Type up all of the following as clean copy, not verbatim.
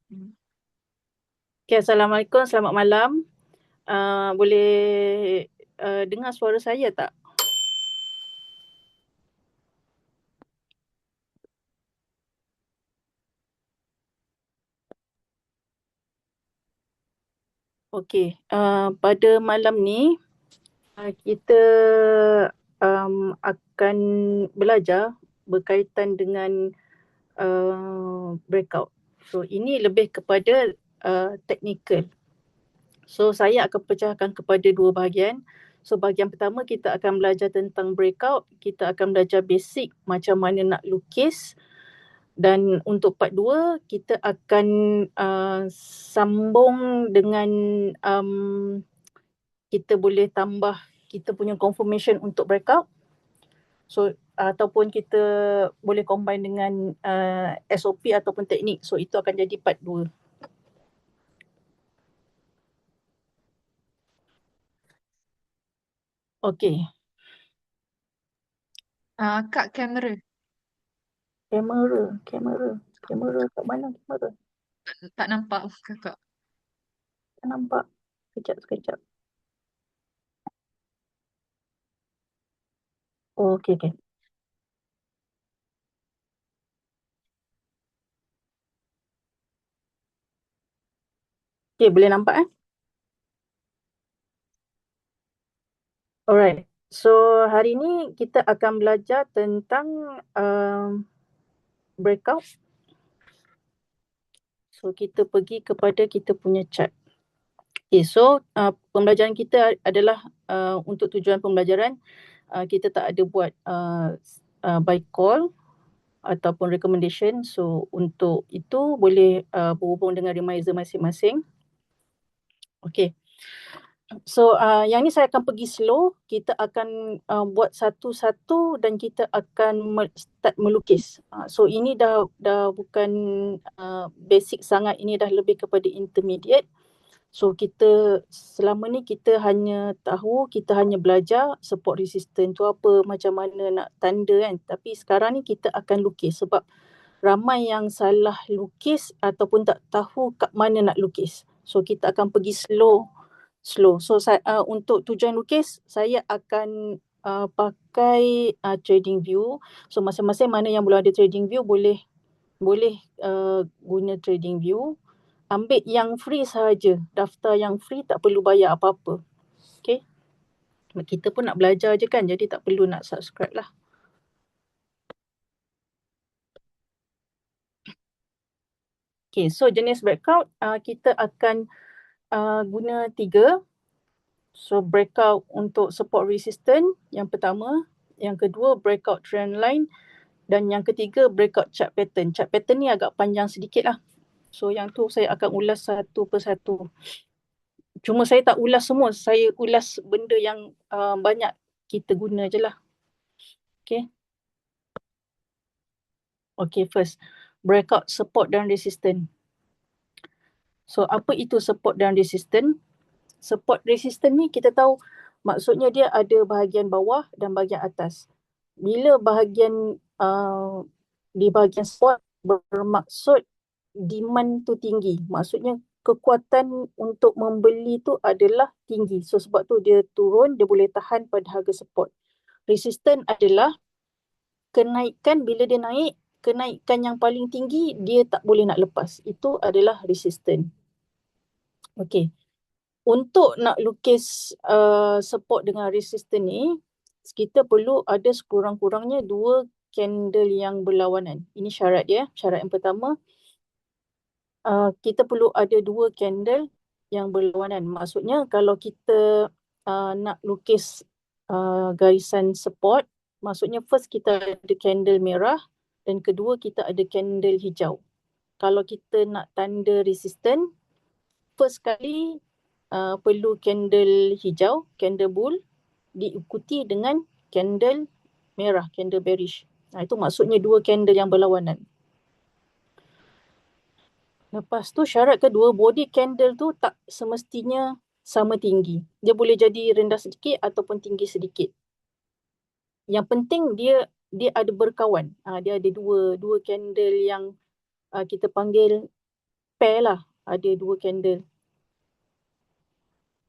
Okay, Assalamualaikum, selamat malam. Boleh dengar suara saya tak? Okey, pada malam ni kita akan belajar berkaitan dengan breakout. So ini lebih kepada technical. So saya akan pecahkan kepada dua bahagian. So bahagian pertama kita akan belajar tentang breakout, kita akan belajar basic macam mana nak lukis. Dan untuk part 2 kita akan sambung dengan kita boleh tambah kita punya confirmation untuk breakout. So ataupun kita boleh combine dengan SOP ataupun teknik. So itu akan jadi part 2. Okey. Kak, kamera. Kamera kat mana kamera? Tak nampak kakak. Tak nampak. Sekejap. Oh, okey. Okey, boleh nampak Alright. So hari ni kita akan belajar tentang breakout. So kita pergi kepada kita punya chart. Okay, so pembelajaran kita adalah untuk tujuan pembelajaran kita tak ada buat by call ataupun recommendation. So untuk itu boleh berhubung dengan reminder masing-masing. Okay. So yang ni saya akan pergi slow. Kita akan buat satu-satu dan kita akan start melukis. So ini dah bukan basic sangat, ini dah lebih kepada intermediate. So kita selama ni kita hanya tahu, kita hanya belajar support resistance tu apa, macam mana nak tanda kan. Tapi sekarang ni kita akan lukis sebab ramai yang salah lukis ataupun tak tahu kat mana nak lukis. So kita akan pergi slow. So untuk tujuan lukis saya akan pakai trading view. So masing-masing mana yang belum ada trading view boleh guna trading view. Ambil yang free sahaja. Daftar yang free, tak perlu bayar apa-apa. Okay. Kita pun nak belajar je kan, jadi tak perlu nak subscribe lah. Okay, so jenis breakout kita akan guna 3. So breakout untuk support resistance yang pertama, yang kedua breakout trend line, dan yang ketiga breakout chart pattern. Chart pattern ni agak panjang sedikit lah. So yang tu saya akan ulas satu persatu. Cuma saya tak ulas semua, saya ulas benda yang banyak kita guna je lah. Okay. Okay, first breakout support dan resistance. So apa itu support dan resistance? Support resistance ni kita tahu maksudnya dia ada bahagian bawah dan bahagian atas. Bila bahagian di bahagian support bermaksud demand tu tinggi. Maksudnya kekuatan untuk membeli tu adalah tinggi. So sebab tu dia turun, dia boleh tahan pada harga support. Resistance adalah kenaikan, bila dia naik, kenaikan yang paling tinggi dia tak boleh nak lepas. Itu adalah resistance. Okey. Untuk nak lukis support dengan resistance ni, kita perlu ada sekurang-kurangnya 2 candle yang berlawanan. Ini syarat dia. Syarat yang pertama, kita perlu ada 2 candle yang berlawanan. Maksudnya kalau kita nak lukis garisan support, maksudnya first kita ada candle merah dan kedua kita ada candle hijau. Kalau kita nak tanda resistance, first kali perlu candle hijau, candle bull, diikuti dengan candle merah, candle bearish. Itu maksudnya 2 candle yang berlawanan. Lepas tu syarat kedua, body candle tu tak semestinya sama tinggi. Dia boleh jadi rendah sedikit ataupun tinggi sedikit. Yang penting dia ada berkawan. Dia ada dua candle yang kita panggil pair lah, ada 2 candle.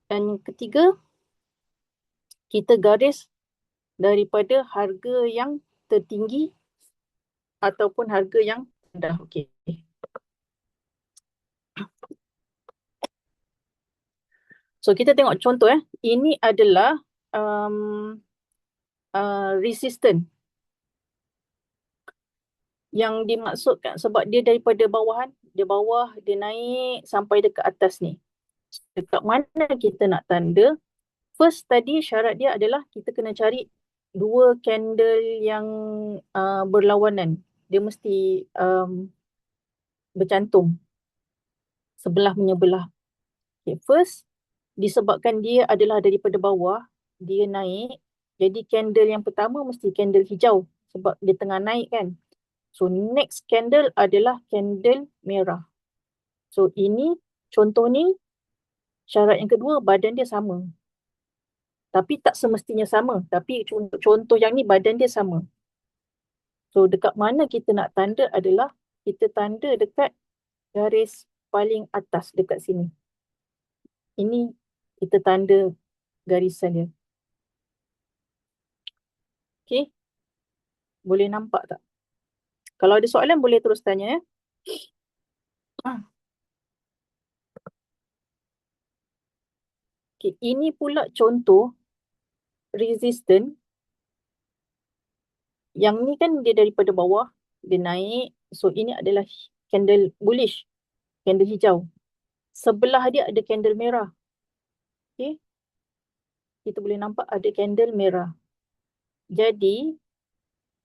Dan yang ketiga, kita garis daripada harga yang tertinggi ataupun harga yang rendah. Okey. So kita tengok contoh Ini adalah resistant yang dimaksudkan sebab dia daripada bawahan, dia bawah, dia naik sampai dekat atas ni. Dekat mana kita nak tanda? First tadi syarat dia adalah kita kena cari 2 candle yang berlawanan. Dia mesti bercantum sebelah menyebelah. Okay, first disebabkan dia adalah daripada bawah, dia naik. Jadi candle yang pertama mesti candle hijau sebab dia tengah naik kan. So next candle adalah candle merah. So ini contoh ni, syarat yang kedua badan dia sama. Tapi tak semestinya sama. Tapi contoh yang ni badan dia sama. So dekat mana kita nak tanda adalah kita tanda dekat garis paling atas dekat sini. Ini kita tanda garisan dia. Okay. Boleh nampak tak? Kalau ada soalan boleh terus tanya Okay. Ini pula contoh resistant. Yang ni kan dia daripada bawah, dia naik. So ini adalah candle bullish, candle hijau. Sebelah dia ada candle merah. Okay. Kita boleh nampak ada candle merah. Jadi,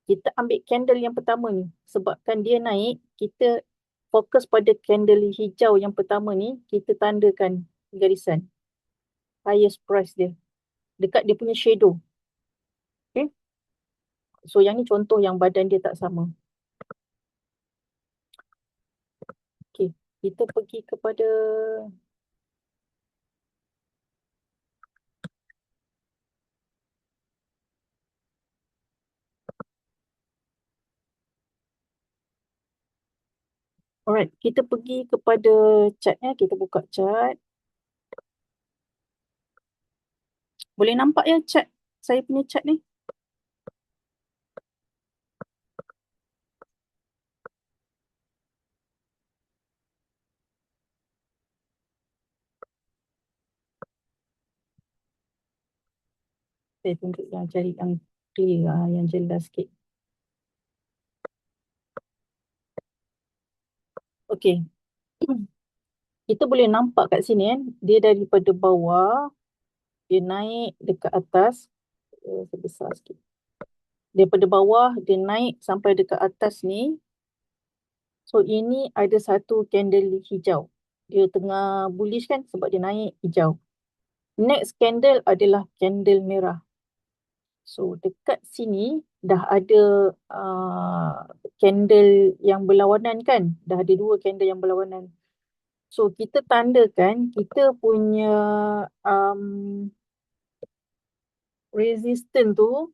kita ambil candle yang pertama ni. Sebabkan dia naik, kita fokus pada candle hijau yang pertama ni, kita tandakan garisan. Highest price dia. Dekat dia punya shadow. Okay. So, yang ni contoh yang badan dia tak sama. Okay. Kita pergi kepada alright, kita pergi kepada chart kita buka chart. Boleh nampak ya chart, saya punya chart ni? Saya tunjuk yang cari yang clear, yang jelas sikit. Okey. Kita boleh nampak kat sini dia daripada bawah, dia naik dekat atas. Sebesar sikit. Daripada bawah, dia naik sampai dekat atas ni. So, ini ada satu candle hijau. Dia tengah bullish kan sebab dia naik hijau. Next candle adalah candle merah. So, dekat sini dah ada candle yang berlawanan kan? Dah ada 2 candle yang berlawanan. So, kita tandakan kita punya resistance tu,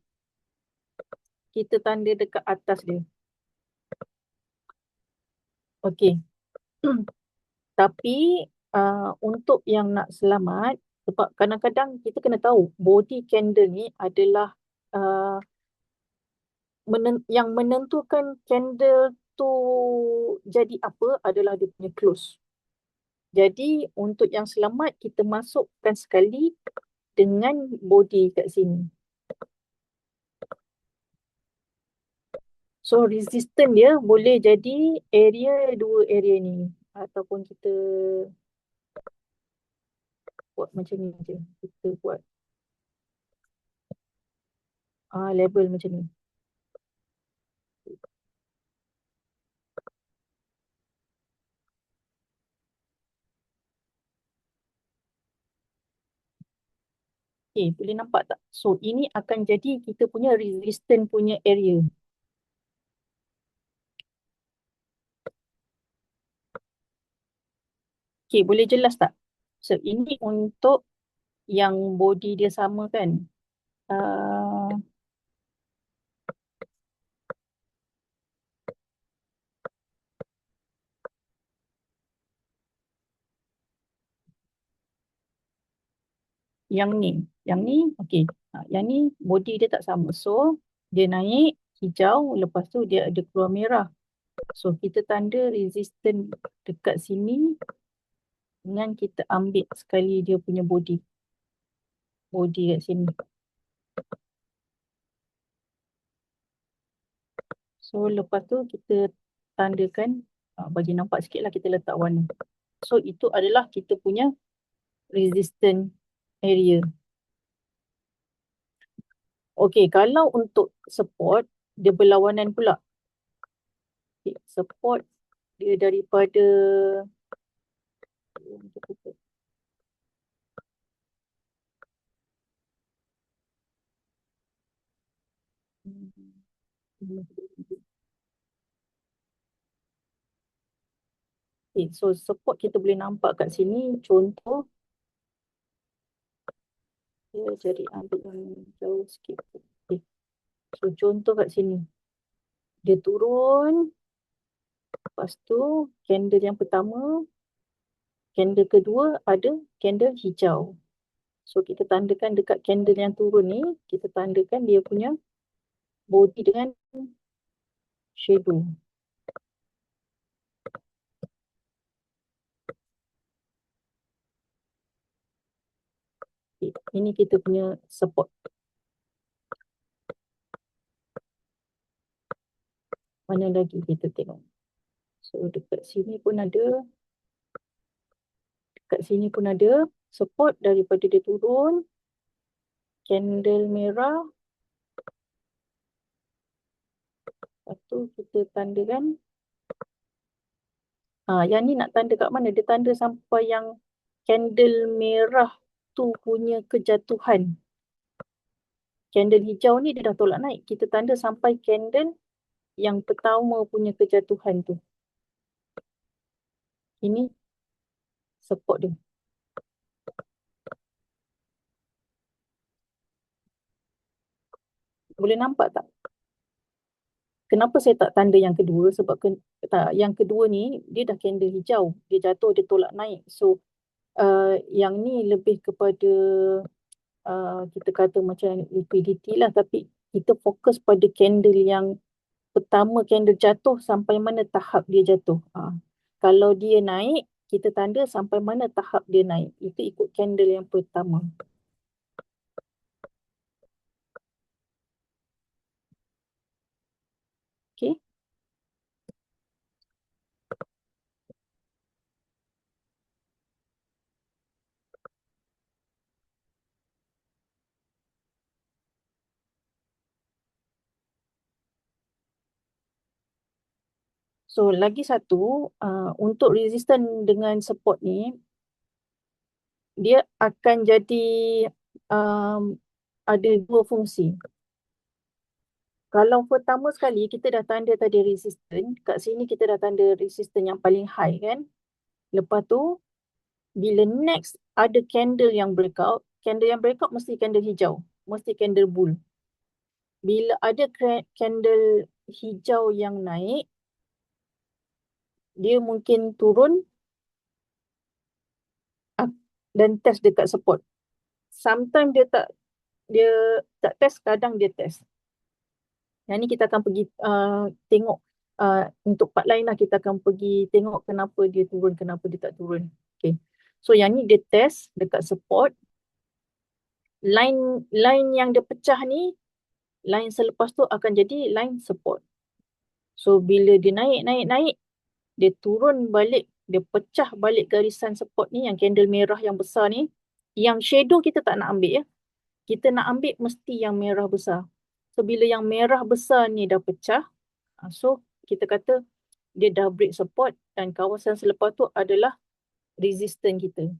kita tanda dekat atas dia. Okey. Tapi untuk yang nak selamat, sebab kadang-kadang kita kena tahu body candle ni adalah yang menentukan candle tu jadi apa adalah dia punya close. Jadi untuk yang selamat kita masukkan sekali dengan body kat sini. So resistance dia boleh jadi area 2 area ni. Ataupun kita buat macam ni je. Kita buat label macam ni. Okay, boleh nampak tak? So ini akan jadi kita punya resistance punya area. Okay, boleh jelas tak? So ini untuk yang body dia sama kan? Yang ni, okey. Yang ni body dia tak sama. So, dia naik hijau, lepas tu dia ada keluar merah. So, kita tanda resistant dekat sini dengan kita ambil sekali dia punya body. Body kat sini. So, lepas tu kita tandakan, bagi nampak sikit lah kita letak warna. So, itu adalah kita punya resistant area. Okey, kalau untuk support, dia berlawanan pula. Okay, support dia daripada okay, so support kita boleh nampak kat sini. Contoh, dia jadi ambil yang jauh sikit. Okay. So contoh kat sini. Dia turun. Lepas tu candle yang pertama, candle kedua ada candle hijau. So kita tandakan dekat candle yang turun ni, kita tandakan dia punya body dengan shadow. Okay. Ini kita punya support. Mana lagi kita tengok. So dekat sini pun ada. Dekat sini pun ada support daripada dia turun. Candle merah. Lepas tu kita tandakan. Yang ni nak tanda kat mana? Dia tanda sampai yang candle merah tu punya kejatuhan. Candle hijau ni dia dah tolak naik. Kita tanda sampai candle yang pertama punya kejatuhan tu. Ini support dia. Boleh nampak tak? Kenapa saya tak tanda yang kedua? Sebab yang kedua ni dia dah candle hijau. Dia jatuh, dia tolak naik. So yang ni lebih kepada kita kata macam liquidity lah, tapi kita fokus pada candle yang pertama candle jatuh sampai mana tahap dia jatuh. Kalau dia naik, kita tanda sampai mana tahap dia naik. Itu ikut candle yang pertama. Okay. So lagi satu, untuk resistance dengan support ni, dia akan jadi ada dua fungsi. Kalau pertama sekali kita dah tanda tadi resistance, kat sini kita dah tanda resistance yang paling high kan. Lepas tu, bila next ada candle yang breakout mesti candle hijau, mesti candle bull. Bila ada candle hijau yang naik, dia mungkin turun dan test dekat support. Sometimes dia tak test, kadang dia test. Yang ni kita akan pergi tengok untuk part lain lah, kita akan pergi tengok kenapa dia turun, kenapa dia tak turun. Okay. So yang ni dia test dekat support. Line yang dia pecah ni, line selepas tu akan jadi line support. So bila dia naik, dia turun balik, dia pecah balik garisan support ni, yang candle merah yang besar ni. Yang shadow kita tak nak ambil ya. Kita nak ambil mesti yang merah besar. So bila yang merah besar ni dah pecah, so kita kata dia dah break support dan kawasan selepas tu adalah resistance kita.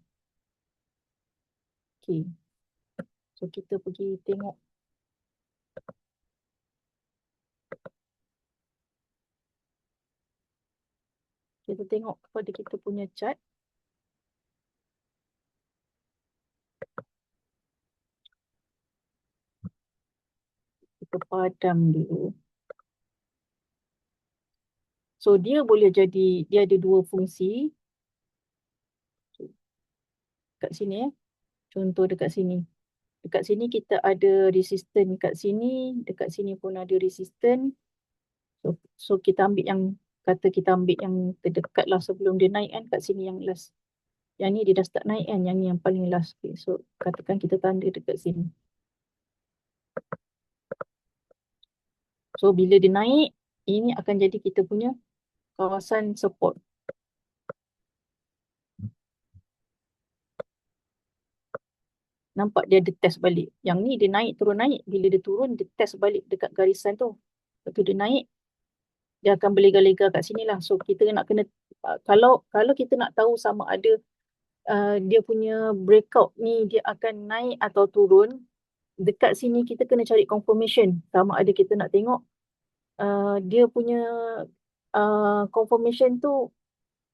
Okay. So kita pergi tengok. Kita tengok kepada kita punya chart. Kita padam dulu. So dia boleh jadi, dia ada dua fungsi. Kat sini ya. Contoh dekat sini. Dekat sini kita ada resistant kat sini, dekat sini pun ada resistant. So kita ambil yang, kata kita ambil yang terdekat lah sebelum dia naik kan, kat sini yang last. Yang ni dia dah start naik kan, yang ni yang paling last. Okay, so katakan kita tanda dekat sini. So bila dia naik, ini akan jadi kita punya kawasan support. Nampak dia ada test balik. Yang ni dia naik turun naik. Bila dia turun, dia test balik dekat garisan tu. Lepas tu dia naik, dia akan berlega-lega kat sini lah. So kita nak kena, kalau kita nak tahu sama ada dia punya breakout ni dia akan naik atau turun, dekat sini kita kena cari confirmation. Sama ada kita nak tengok dia punya confirmation tu,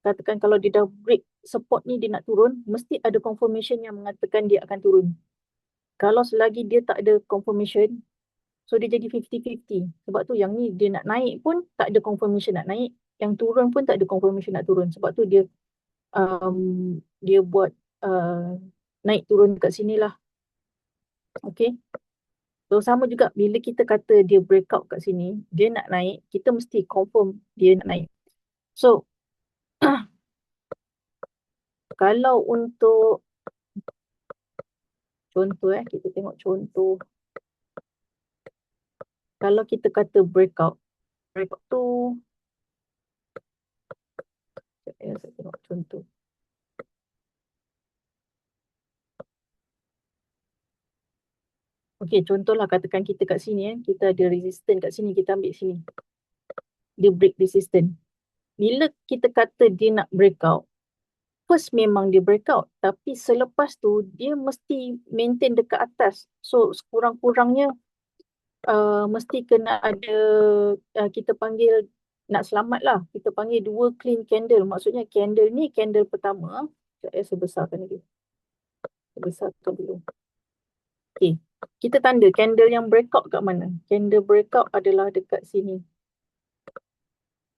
katakan kalau dia dah break support ni dia nak turun, mesti ada confirmation yang mengatakan dia akan turun. Kalau selagi dia tak ada confirmation, so dia jadi 50-50. Sebab tu yang ni dia nak naik pun tak ada confirmation nak naik, yang turun pun tak ada confirmation nak turun. Sebab tu dia dia buat naik turun kat sini lah. Okay. So sama juga bila kita kata dia breakout kat sini, dia nak naik, kita mesti confirm dia nak naik. So kalau untuk contoh kita tengok contoh. Kalau kita kata breakout tu, saya tengok contoh. Okey, contohlah katakan kita kat sini kita ada resistance kat sini, kita ambil sini. Dia break resistance. Bila kita kata dia nak breakout, first memang dia breakout, tapi selepas tu dia mesti maintain dekat atas. So sekurang-kurangnya mesti kena ada, kita panggil, nak selamat lah, kita panggil 2 clean candle. Maksudnya candle ni, candle pertama, saya sebesarkan lagi. Sebesarkan dulu. Okay. Kita tanda candle yang breakout kat mana? Candle breakout adalah dekat sini.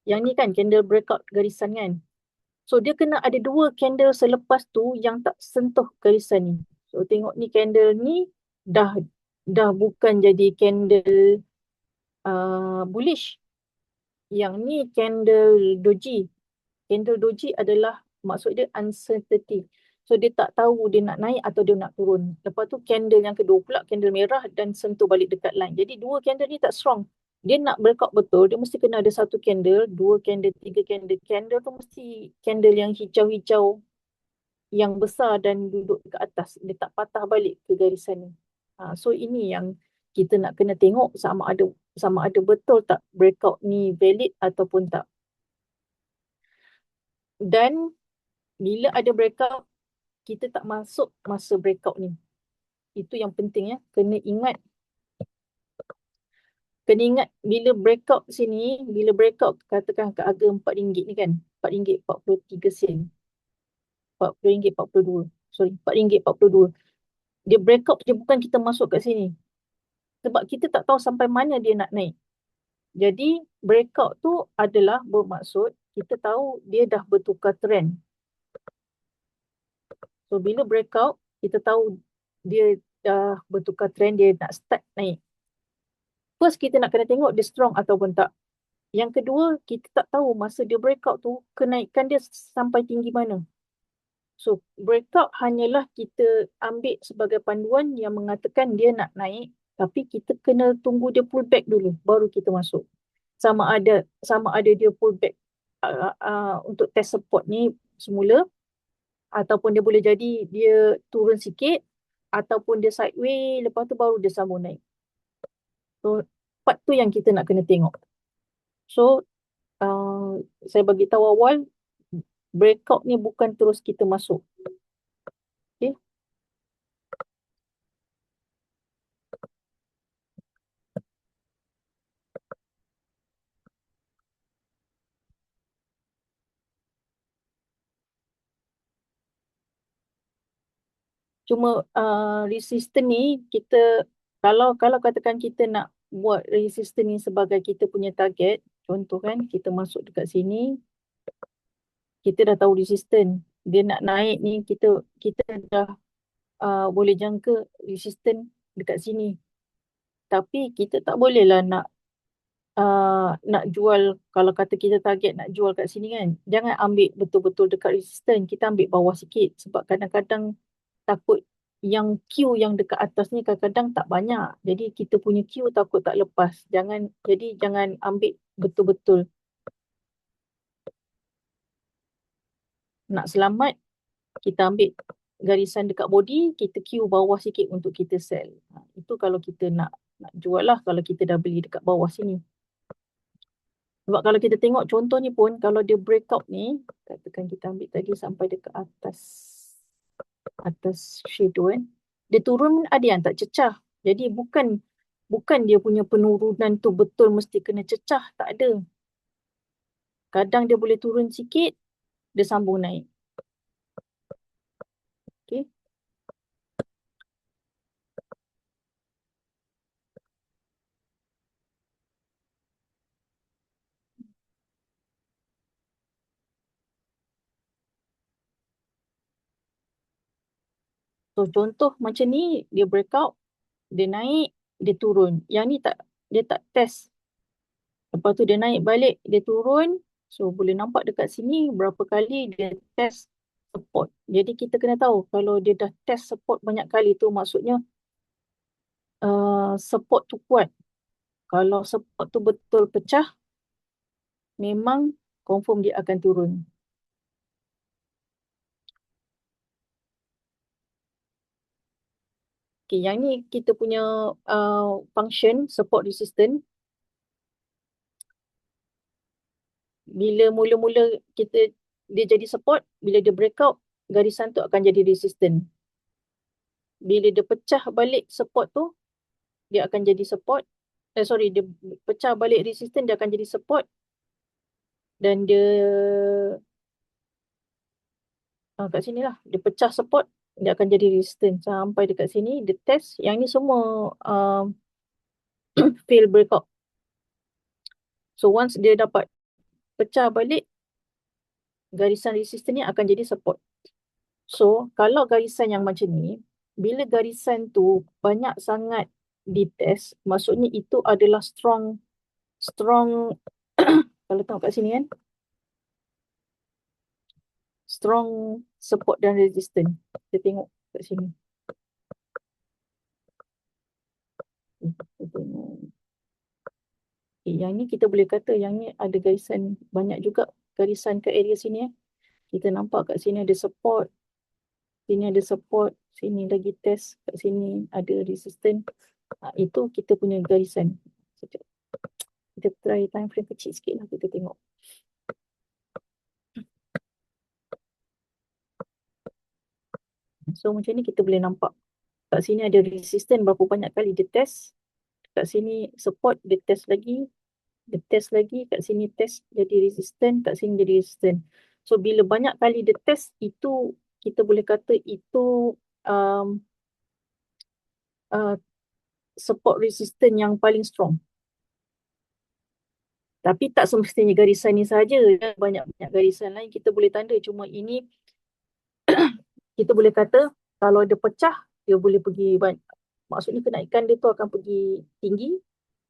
Yang ni kan candle breakout garisan kan? So dia kena ada 2 candle selepas tu yang tak sentuh garisan ni. So tengok ni candle ni dah bukan jadi candle bullish. Yang ni candle doji. Candle doji adalah maksud dia uncertainty. So dia tak tahu dia nak naik atau dia nak turun. Lepas tu candle yang kedua pula candle merah dan sentuh balik dekat line. Jadi 2 candle ni tak strong. Dia nak breakout betul, dia mesti kena ada 1 candle, 2 candle, 3 candle. Candle tu mesti candle yang hijau-hijau, yang besar dan duduk dekat atas. Dia tak patah balik ke garisan ni. So ini yang kita nak kena tengok sama ada betul tak breakout ni valid ataupun tak. Dan bila ada breakout, kita tak masuk masa breakout ni. Itu yang penting Kena ingat bila breakout sini, bila breakout katakan ke harga RM4 ni kan, RM4.43. RM4.42. Sorry, RM4.42. Dia breakout je, bukan kita masuk kat sini. Sebab kita tak tahu sampai mana dia nak naik. Jadi breakout tu adalah bermaksud kita tahu dia dah bertukar trend. So bila breakout, kita tahu dia dah bertukar trend, dia nak start naik. First kita nak kena tengok dia strong ataupun tak. Yang kedua, kita tak tahu masa dia breakout tu kenaikan dia sampai tinggi mana. So breakout hanyalah kita ambil sebagai panduan yang mengatakan dia nak naik, tapi kita kena tunggu dia pull back dulu baru kita masuk. Sama ada dia pull back untuk test support ni semula, ataupun dia boleh jadi dia turun sikit, ataupun dia sideways, lepas tu baru dia sambung naik. So part tu yang kita nak kena tengok. So saya bagi tahu awal, breakout ni bukan terus kita masuk. Okay. Cuma resistance ni kita, kalau katakan kita nak buat resistance ni sebagai kita punya target, contoh kan kita masuk dekat sini, kita dah tahu resistance dia nak naik ni, kita dah boleh jangka resistance dekat sini. Tapi kita tak bolehlah nak jual, kalau kata kita target nak jual kat sini kan, jangan ambil betul-betul dekat resistance, kita ambil bawah sikit sebab kadang-kadang takut yang Q yang dekat atas ni kadang-kadang tak banyak. Jadi kita punya Q takut tak lepas. Jadi jangan ambil betul-betul. Nak selamat, kita ambil garisan dekat body, kita Q bawah sikit untuk kita sell. Itu kalau kita nak jual lah, kalau kita dah beli dekat bawah sini. Sebab kalau kita tengok contoh ni pun, kalau dia breakout ni, katakan kita ambil tadi sampai dekat atas shadow kan, dia turun ada yang tak cecah. Jadi bukan dia punya penurunan tu betul mesti kena cecah, tak ada. Kadang dia boleh turun sikit, dia sambung naik. Okay. So contoh macam ni, dia breakout, dia naik, dia turun. Yang ni dia tak test. Lepas tu dia naik balik, dia turun. So boleh nampak dekat sini berapa kali dia test support. Jadi kita kena tahu kalau dia dah test support banyak kali tu maksudnya support tu kuat. Kalau support tu betul pecah, memang confirm dia akan turun. Okay, yang ni kita punya function support resistance. Bila mula-mula dia jadi support, bila dia breakout, garisan tu akan jadi resistance. Bila dia pecah balik support tu, dia akan jadi support. Dia pecah balik resistance, dia akan jadi support. Dan dia kat sini lah, dia pecah support, dia akan jadi resistance sampai dekat sini, dia test. Yang ni semua fail breakout. So once dia dapat pecah balik, garisan resistance ni akan jadi support. So kalau garisan yang macam ni, bila garisan tu banyak sangat ditest, maksudnya itu adalah strong kalau tengok kat sini kan, strong support dan resistance. Kita tengok kat sini. Kita tengok. Okay, yang ni kita boleh kata yang ni ada garisan, banyak juga garisan kat area sini. Kita nampak kat sini ada support, sini ada support, sini lagi test, kat sini ada resistance. Itu kita punya garisan. Sekejap. Kita try time frame kecil sikit lah, kita tengok. So macam ni kita boleh nampak. Kat sini ada resistance berapa banyak kali dia test. Kat sini support, dia test lagi. Dia test lagi, kat sini test jadi resistant, kat sini jadi resistant. So bila banyak kali dia test, itu kita boleh kata itu support resistant yang paling strong. Tapi tak semestinya garisan ni saja, banyak-banyak garisan lain kita boleh tanda. Cuma ini kita boleh kata kalau dia pecah, dia boleh pergi banyak. Maksudnya kenaikan dia tu akan pergi tinggi.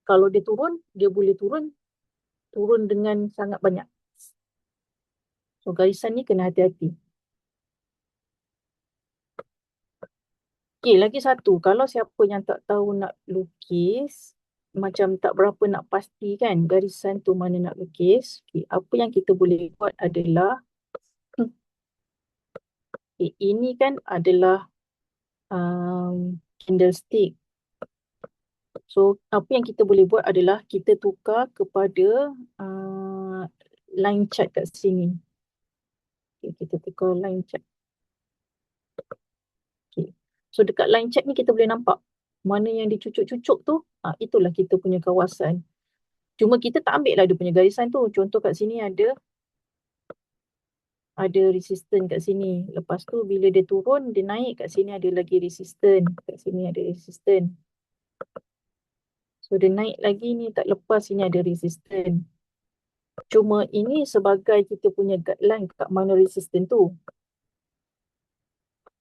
Kalau dia turun, dia boleh turun dengan sangat banyak. So garisan ni kena hati-hati. Okay, lagi satu. Kalau siapa yang tak tahu nak lukis, macam tak berapa nak pasti kan garisan tu mana nak lukis. Okay, apa yang kita boleh buat adalah, okay, ini kan adalah candlestick. So apa yang kita boleh buat adalah kita tukar kepada line chart kat sini. Okay, kita tukar line chart. Okay. So dekat line chart ni kita boleh nampak mana yang dicucuk-cucuk tu, itulah kita punya kawasan. Cuma kita tak ambil lah dia punya garisan tu. Contoh kat sini ada resistance kat sini. Lepas tu bila dia turun, dia naik, kat sini ada lagi resistance. Kat sini ada resistance. So dia naik lagi ni tak lepas, sini ada resistance. Cuma ini sebagai kita punya guideline kat mana resistance tu.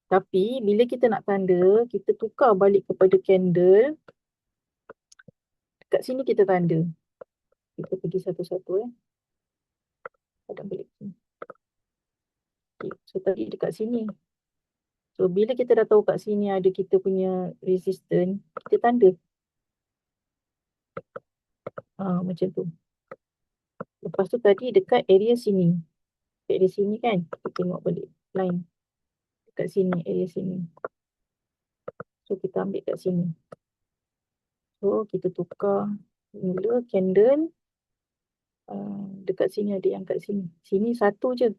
Tapi bila kita nak tanda, kita tukar balik kepada candle. Dekat sini kita tanda. Kita pergi satu-satu Kadang balik sini. Okay. So tadi dekat sini. So bila kita dah tahu kat sini ada kita punya resistance, kita tanda. Macam tu. Lepas tu tadi dekat area sini. Dekat area sini kan, kita tengok balik line. Dekat sini, area sini. So kita ambil kat sini. So kita tukar mula candle. Dekat sini ada yang kat sini. Sini satu je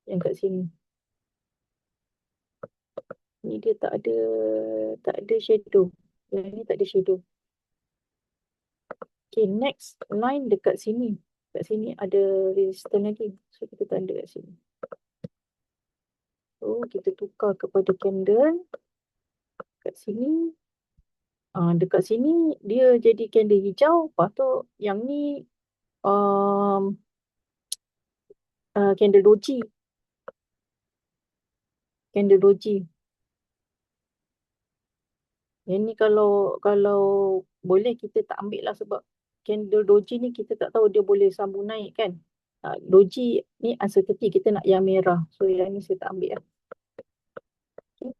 yang kat sini. Ni dia tak ada shadow. Yang ni tak ada shadow. Okay, next line dekat sini. Dekat sini ada resistance lagi. So kita tanda kat sini. So kita tukar kepada candle. Dekat sini. Dekat sini dia jadi candle hijau. Lepas tu yang ni candle doji. Candle doji. Yang ni kalau boleh kita tak ambil lah sebab candle doji ni kita tak tahu dia boleh sambung naik kan. Doji ni uncertainty, kita nak yang merah. So yang ni saya tak ambil lah. Okay.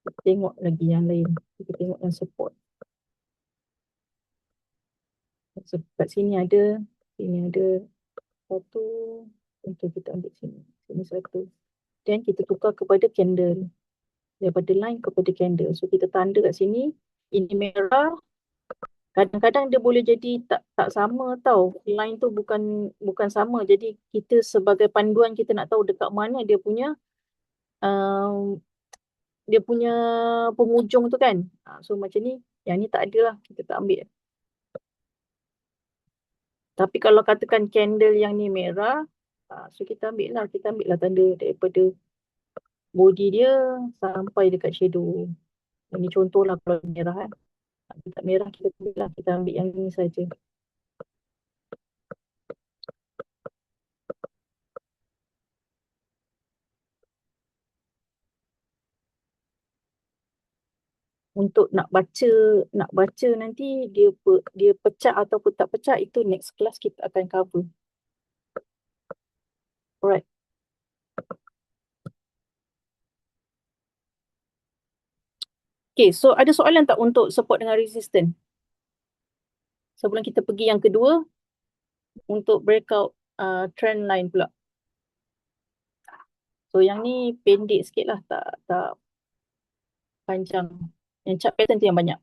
Kita tengok lagi yang lain. Kita tengok yang support. So, kat sini ada satu. Untuk kita ambil sini. Sini satu. Dan kita tukar kepada candle. Daripada line kepada candle. So kita tanda kat sini. Ini merah. Kadang-kadang dia boleh jadi tak sama tau. Line tu bukan sama. Jadi kita sebagai panduan kita nak tahu dekat mana dia punya penghujung tu kan. So macam ni, yang ni tak ada lah. Kita tak ambil. Tapi kalau katakan candle yang ni merah, so kita ambil lah. Kita ambil lah tanda daripada body dia sampai dekat shadow. Ini contoh lah kalau merah kan. Tak merah kita ambil lah. Kita ambil yang ni saja. Untuk nak baca nanti dia pecah ataupun tak pecah, itu next class kita akan cover. Alright. Okay, so ada soalan tak untuk support dengan resistance? Sebelum kita pergi yang kedua, untuk breakout trend line pula. So yang ni pendek sikit lah, tak panjang. Yang chart pattern tu yang banyak.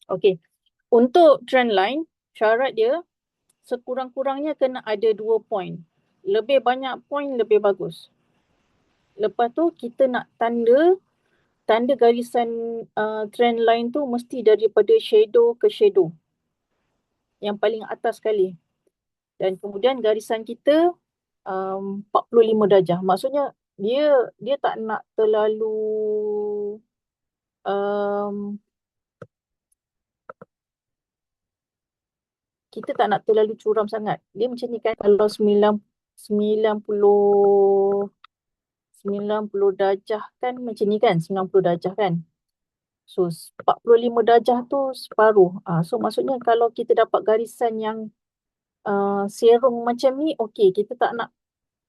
Okay, untuk trend line, syarat dia sekurang-kurangnya kena ada 2 point. Lebih banyak point, lebih bagus. Lepas tu kita nak tanda garisan trend line tu mesti daripada shadow ke shadow. Yang paling atas sekali. Dan kemudian garisan kita 45 darjah. Maksudnya dia tak nak terlalu kita tak nak terlalu curam sangat. Dia macam ni kan, kalau 90 darjah kan macam ni kan, 90 darjah kan. So 45 darjah tu separuh. So maksudnya kalau kita dapat garisan yang serong macam ni, okey, kita tak nak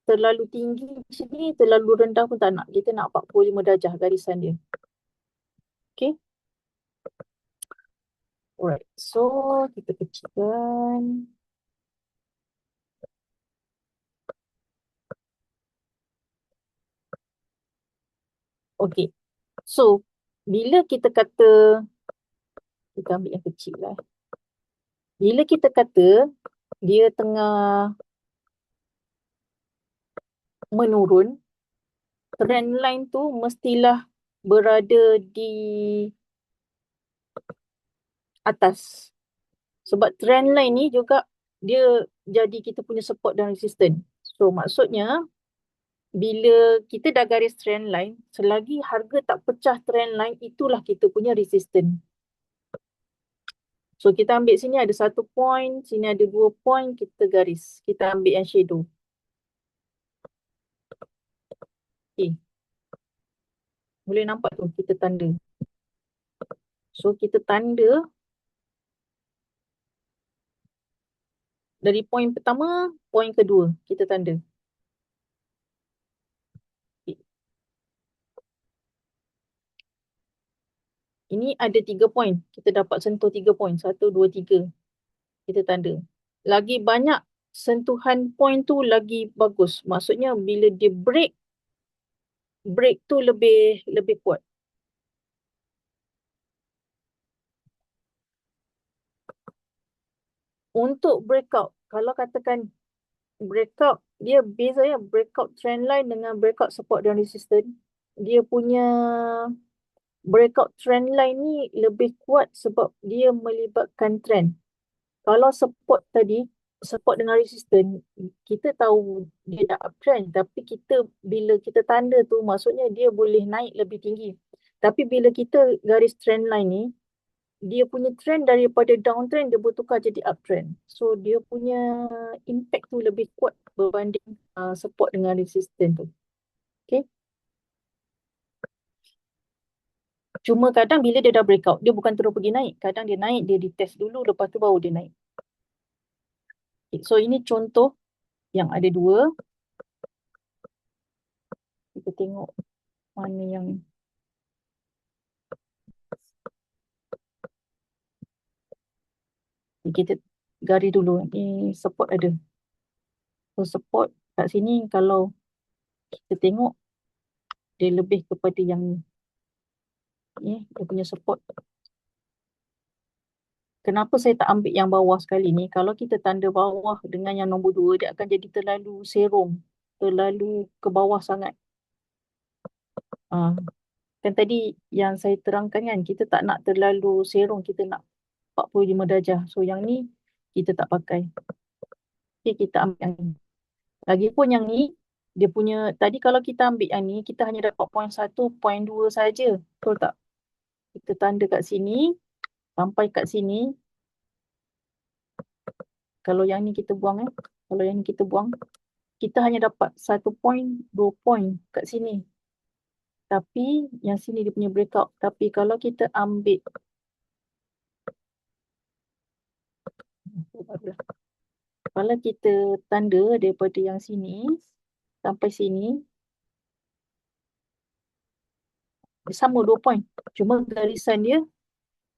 terlalu tinggi macam ni, terlalu rendah pun tak nak. Kita nak 45 darjah garisan dia. Okay. Alright, so kita kecilkan. Okay, so bila kita kata, kita ambil yang kecil lah. Bila kita kata dia tengah menurun, trend line tu mestilah berada di atas. Sebab trend line ni juga dia jadi kita punya support dan resistance. So maksudnya bila kita dah garis trend line, selagi harga tak pecah trend line, itulah kita punya resistance. So kita ambil sini ada 1 point, sini ada 2 point, kita garis. Kita ambil yang shadow. Okay. Boleh nampak tu kita tanda. So kita tanda dari poin pertama, poin kedua kita tanda. Okay. Ini ada 3 poin. Kita dapat sentuh 3 poin. 1, 2, 3. Kita tanda. Lagi banyak sentuhan poin tu lagi bagus. Maksudnya bila dia break tu lebih kuat. Untuk breakout, kalau katakan breakout, dia beza ya, breakout trend line dengan breakout support dan resistance. Dia punya breakout trend line ni lebih kuat sebab dia melibatkan trend. Kalau support tadi, support dengan resistance, kita tahu dia dah uptrend, tapi bila kita tanda tu maksudnya dia boleh naik lebih tinggi. Tapi bila kita garis trend line ni, dia punya trend daripada downtrend dia bertukar jadi uptrend. So dia punya impact tu lebih kuat berbanding support dengan resistance tu. Okay. Cuma kadang bila dia dah breakout, dia bukan terus pergi naik. Kadang dia naik, dia retest dulu, lepas tu baru dia naik. Okay. So ini contoh yang ada 2. Kita tengok mana yang kita garis dulu. Ni support ada. So support kat sini kalau kita tengok dia lebih kepada yang ni. Dia punya support. Kenapa saya tak ambil yang bawah sekali ni? Kalau kita tanda bawah dengan yang nombor 2, dia akan jadi terlalu serong. Terlalu ke bawah sangat. Kan tadi yang saya terangkan kan, kita tak nak terlalu serong, kita nak 45 darjah. So yang ni kita tak pakai. Okay, kita ambil yang ni. Lagipun yang ni, dia punya, tadi kalau kita ambil yang ni, kita hanya dapat poin 1, poin 2 saja. Betul tak? Kita tanda kat sini, sampai kat sini. Kalau yang ni kita buang Kalau yang ni kita buang, kita hanya dapat 1 poin, 2 poin kat sini. Tapi yang sini dia punya breakout. Tapi kalau kita ambil kalau kita tanda daripada yang sini sampai sini, sama 2 poin. Cuma garisan dia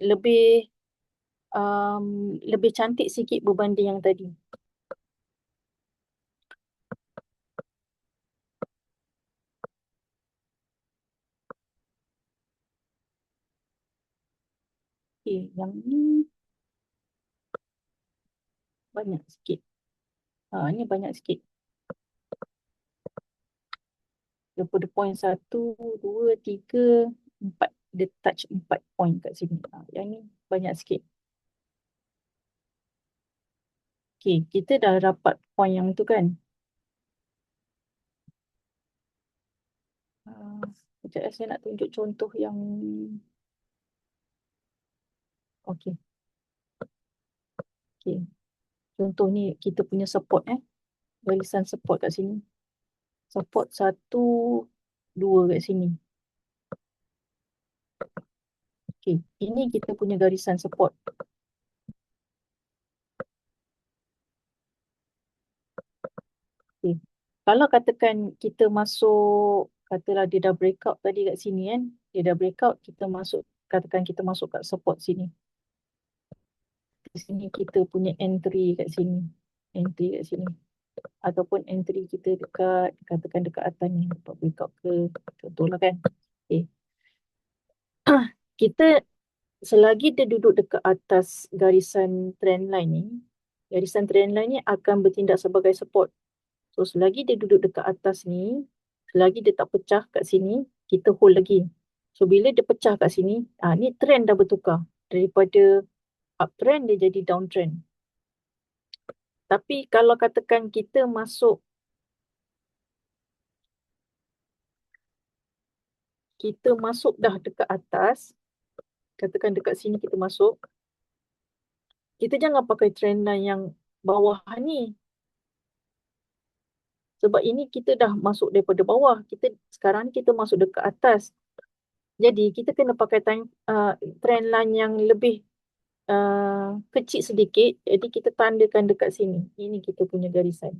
lebih lebih cantik sikit berbanding yang tadi. Okay, yang ni banyak sikit. Ni banyak sikit. Daripada poin 1, 2, 3, 4. Dia touch 4 poin kat sini. Yang ni banyak sikit. Okay, kita dah dapat poin yang tu kan. Sekejap saya nak tunjuk contoh yang okay. Contoh ni kita punya support barisan support kat sini. Support 1, 2 kat sini. Okay, ini kita punya garisan support. Okay. Kalau katakan kita masuk, katalah dia dah breakout tadi kat sini kan. Dia dah breakout, kita masuk, katakan kita masuk kat support sini. Di sini kita punya entry kat sini. Entry kat sini. Ataupun entry kita dekat, katakan dekat atas ni. Dapat breakout ke, contohlah kan. Okay. Kita selagi dia duduk dekat atas garisan trend line ni, garisan trend line ni akan bertindak sebagai support. So selagi dia duduk dekat atas ni, selagi dia tak pecah kat sini, kita hold lagi. So bila dia pecah kat sini, ni trend dah bertukar. Daripada uptrend dia jadi downtrend. Tapi kalau katakan kita masuk dah dekat atas, katakan dekat sini kita masuk, kita jangan pakai trend line yang bawah ni. Sebab ini kita dah masuk daripada bawah. Sekarang ni kita masuk dekat atas. Jadi kita kena pakai trend line yang lebih kecil sedikit. Jadi kita tandakan dekat sini. Ini kita punya garisan.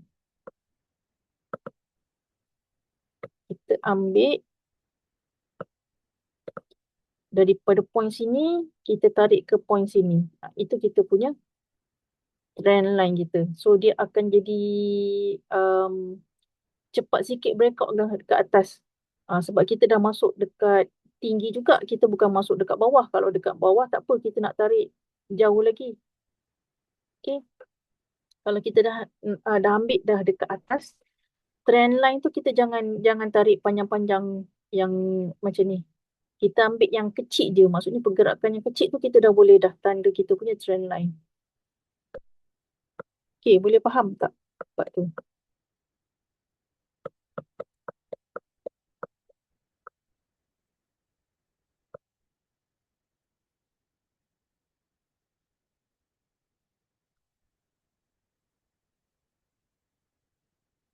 Kita ambil daripada point sini, kita tarik ke point sini. Itu kita punya trend line kita. So dia akan jadi cepat sikit breakout dekat atas. Sebab kita dah masuk dekat tinggi juga, kita bukan masuk dekat bawah. Kalau dekat bawah tak apa, kita nak tarik jauh lagi. Okay. Kalau kita dah ambil dah dekat atas, trend line tu kita jangan tarik panjang-panjang yang macam ni. Kita ambil yang kecil je. Maksudnya pergerakan yang kecil tu kita dah boleh dah tanda kita punya trend line. Okay, boleh faham tak part tu?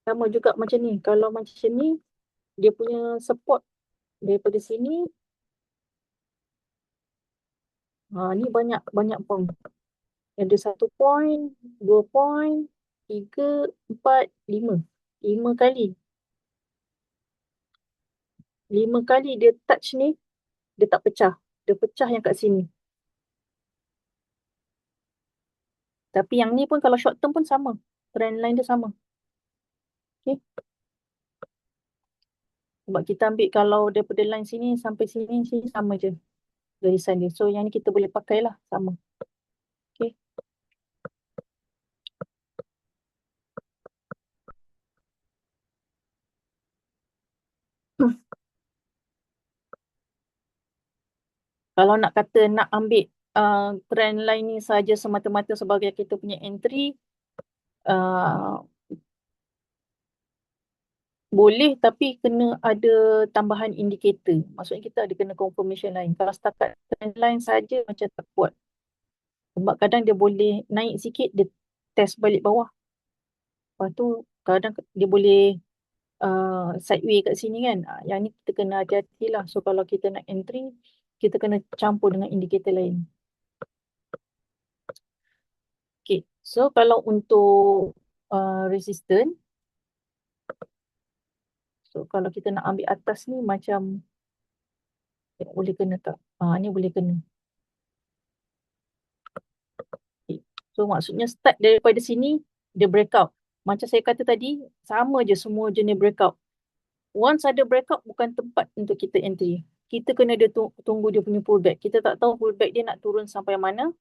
Sama juga macam ni. Kalau macam ni, dia punya support daripada sini. Ni banyak point. Ada 1 point, 2 point, 3, 4, 5. 5 kali. 5 kali dia touch ni, dia tak pecah. Dia pecah yang kat sini. Tapi yang ni pun kalau short term pun sama. Trend line dia sama. Okay. Sebab kita ambil kalau daripada line sini sampai sini sama je garisan dia. So yang ni kita boleh pakai lah sama. Okay. Kalau nak kata nak ambil trend line ni saja semata-mata sebagai kita punya entry, boleh, tapi kena ada tambahan indikator. Maksudnya kita ada kena confirmation lain. Kalau setakat trend line saja macam tak kuat. Sebab kadang dia boleh naik sikit, dia test balik bawah. Lepas tu kadang dia boleh sideway kat sini kan. Yang ni kita kena hati-hati lah. So kalau kita nak entry, kita kena campur dengan indikator lain. Okay, so kalau untuk resistance, so kalau kita nak ambil atas ni macam boleh kena tak? Ni boleh kena. Okay. So maksudnya start daripada sini, dia breakout. Macam saya kata tadi, sama je semua jenis breakout. Once ada breakout, bukan tempat untuk kita entry. Kita kena tunggu dia punya pullback. Kita tak tahu pullback dia nak turun sampai mana.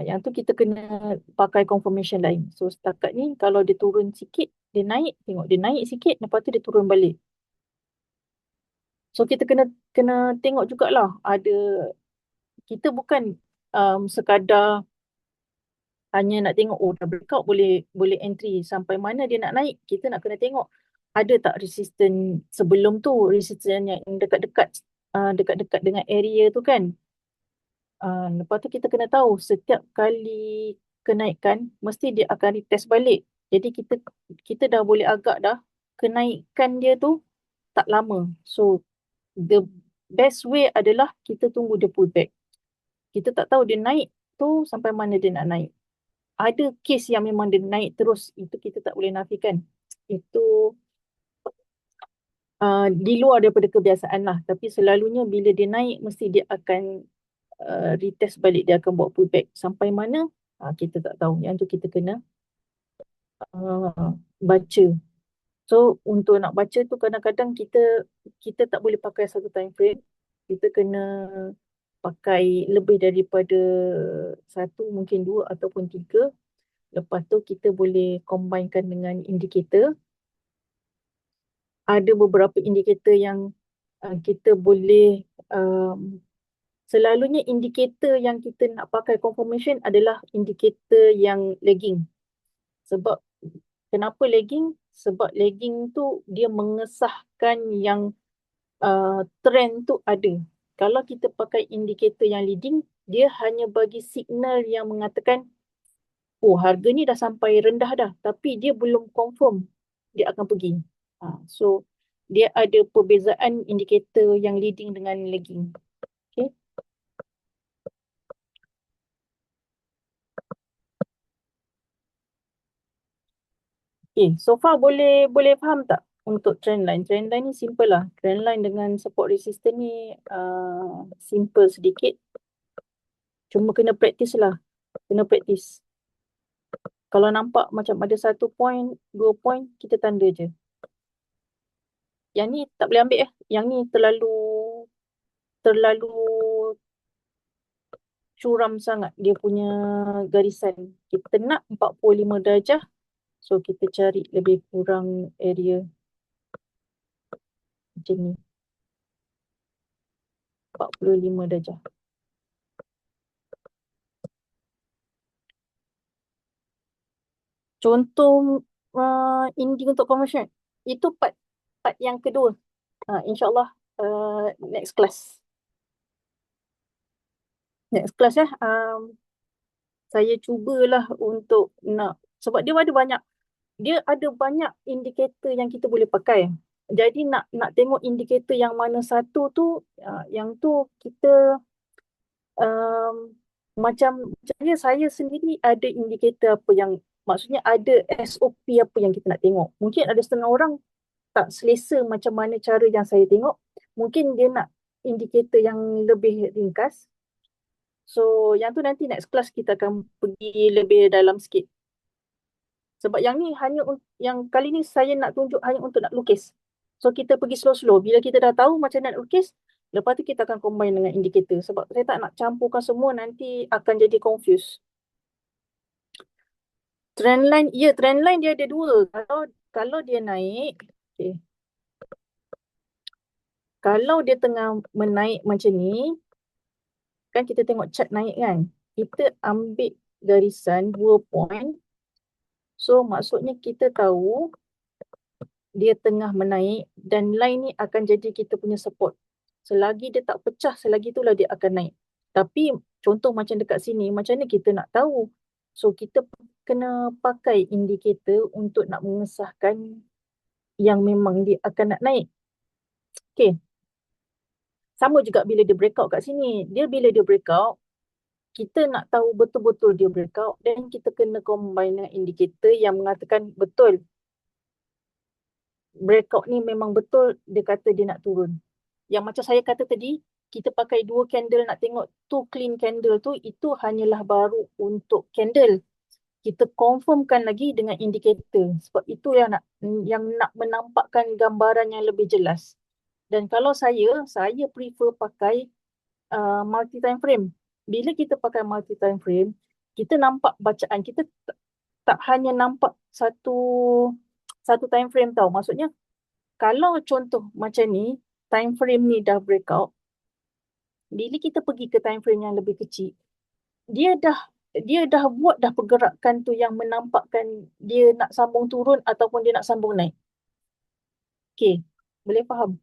Yang tu kita kena pakai confirmation lain. So setakat ni kalau dia turun sikit, dia naik, tengok dia naik sikit, lepas tu dia turun balik. So kita kena tengok jugalah kita bukan sekadar hanya nak tengok dah breakout boleh entry sampai mana dia nak naik. Kita nak kena tengok ada tak resistance sebelum tu, resistance yang dekat-dekat dengan area tu kan. Lepas tu kita kena tahu setiap kali kenaikan mesti dia akan retest balik. Jadi kita dah boleh agak dah kenaikan dia tu tak lama. So the best way adalah kita tunggu dia pullback. Kita tak tahu dia naik tu sampai mana dia nak naik. Ada kes yang memang dia naik terus, itu kita tak boleh nafikan. Itu di luar daripada kebiasaan lah. Tapi selalunya bila dia naik mesti dia akan retest balik, dia akan buat pullback. Sampai mana kita tak tahu. Yang tu kita kena baca. So untuk nak baca tu kadang-kadang kita tak boleh pakai satu time frame. Kita kena pakai lebih daripada satu, mungkin 2 ataupun 3. Lepas tu kita boleh combinekan dengan indikator. Ada beberapa indikator yang kita boleh selalunya indikator yang kita nak pakai confirmation adalah indikator yang lagging. Sebab kenapa lagging? Sebab lagging tu dia mengesahkan yang trend tu ada. Kalau kita pakai indikator yang leading, dia hanya bagi signal yang mengatakan harga ni dah sampai rendah dah, tapi dia belum confirm dia akan pergi. So dia ada perbezaan indikator yang leading dengan lagging. Okay. Okay, so far boleh faham tak untuk trendline? Trendline ni simple lah. Trendline dengan support resistance ni simple sedikit. Cuma kena practice lah. Kena practice. Kalau nampak macam ada 1 point, 2 point, kita tanda je. Yang ni tak boleh ambil . Yang ni terlalu curam sangat dia punya garisan. Kita nak 45 darjah. So kita cari lebih kurang area macam ni. 45 darjah. Contoh ending untuk conversion. Itu part yang kedua. InsyaAllah next class. Next class saya cubalah untuk nak, sebab dia ada banyak indikator yang kita boleh pakai. Jadi nak tengok indikator yang mana satu tu, yang tu kita macam saya sendiri ada indikator apa yang, maksudnya ada SOP apa yang kita nak tengok. Mungkin ada setengah orang tak selesa macam mana cara yang saya tengok. Mungkin dia nak indikator yang lebih ringkas. So yang tu nanti next class kita akan pergi lebih dalam sikit. Sebab yang ni yang kali ni saya nak tunjuk hanya untuk nak lukis. So kita pergi slow-slow. Bila kita dah tahu macam nak lukis, lepas tu kita akan combine dengan indikator. Sebab saya tak nak campurkan semua, nanti akan jadi confuse. Trendline dia ada dua. Kalau dia naik, okay. Kalau dia tengah menaik macam ni, kan kita tengok chart naik kan. Kita ambil garisan 2 point. So maksudnya kita tahu dia tengah menaik dan line ni akan jadi kita punya support. Selagi dia tak pecah, selagi itulah dia akan naik. Tapi contoh macam dekat sini, macam mana kita nak tahu? So kita kena pakai indikator untuk nak mengesahkan yang memang dia akan nak naik. Okay. Sama juga bila dia breakout kat sini. Bila dia breakout, kita nak tahu betul-betul dia breakout dan kita kena combine dengan indikator yang mengatakan betul breakout ni memang betul dia kata dia nak turun. Yang macam saya kata tadi, kita pakai 2 candle nak tengok 2 clean candle tu, itu hanyalah baru untuk candle. Kita confirmkan lagi dengan indikator. Sebab itu yang nak menampakkan gambaran yang lebih jelas. Dan kalau saya prefer pakai multi time frame. Bila kita pakai multi time frame, kita nampak bacaan. Kita tak hanya nampak satu time frame tau. Maksudnya, kalau contoh macam ni, time frame ni dah breakout, bila kita pergi ke time frame yang lebih kecil, dia dah buat dah pergerakan tu yang menampakkan dia nak sambung turun ataupun dia nak sambung naik. Okay, boleh faham?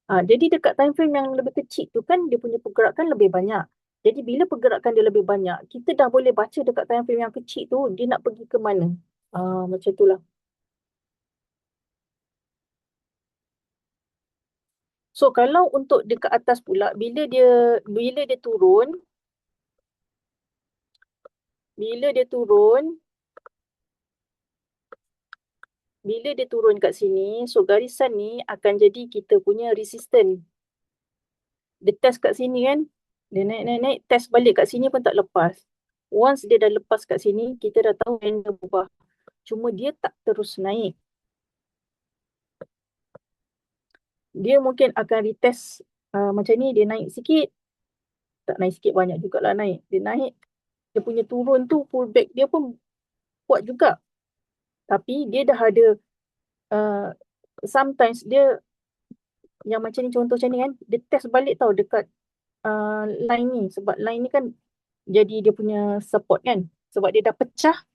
Jadi dekat time frame yang lebih kecil tu kan dia punya pergerakan lebih banyak. Jadi bila pergerakan dia lebih banyak, kita dah boleh baca dekat time frame yang kecil tu dia nak pergi ke mana. Macam itulah. So kalau untuk dekat atas pula, bila dia turun, bila dia turun kat sini, so garisan ni akan jadi kita punya resistance. Dia test kat sini kan, dia naik, test balik kat sini pun tak lepas. Once dia dah lepas kat sini, kita dah tahu yang dia berubah. Cuma dia tak terus naik. Dia mungkin akan retest macam ni, dia naik sikit. Tak naik sikit, banyak jugalah naik. Dia naik, dia punya turun tu, pullback dia pun kuat juga. Tapi dia dah ada, sometimes dia, yang macam ni, contoh macam ni kan, dia test balik tau dekat line ni. Sebab line ni kan jadi dia punya support kan. Sebab dia dah pecah,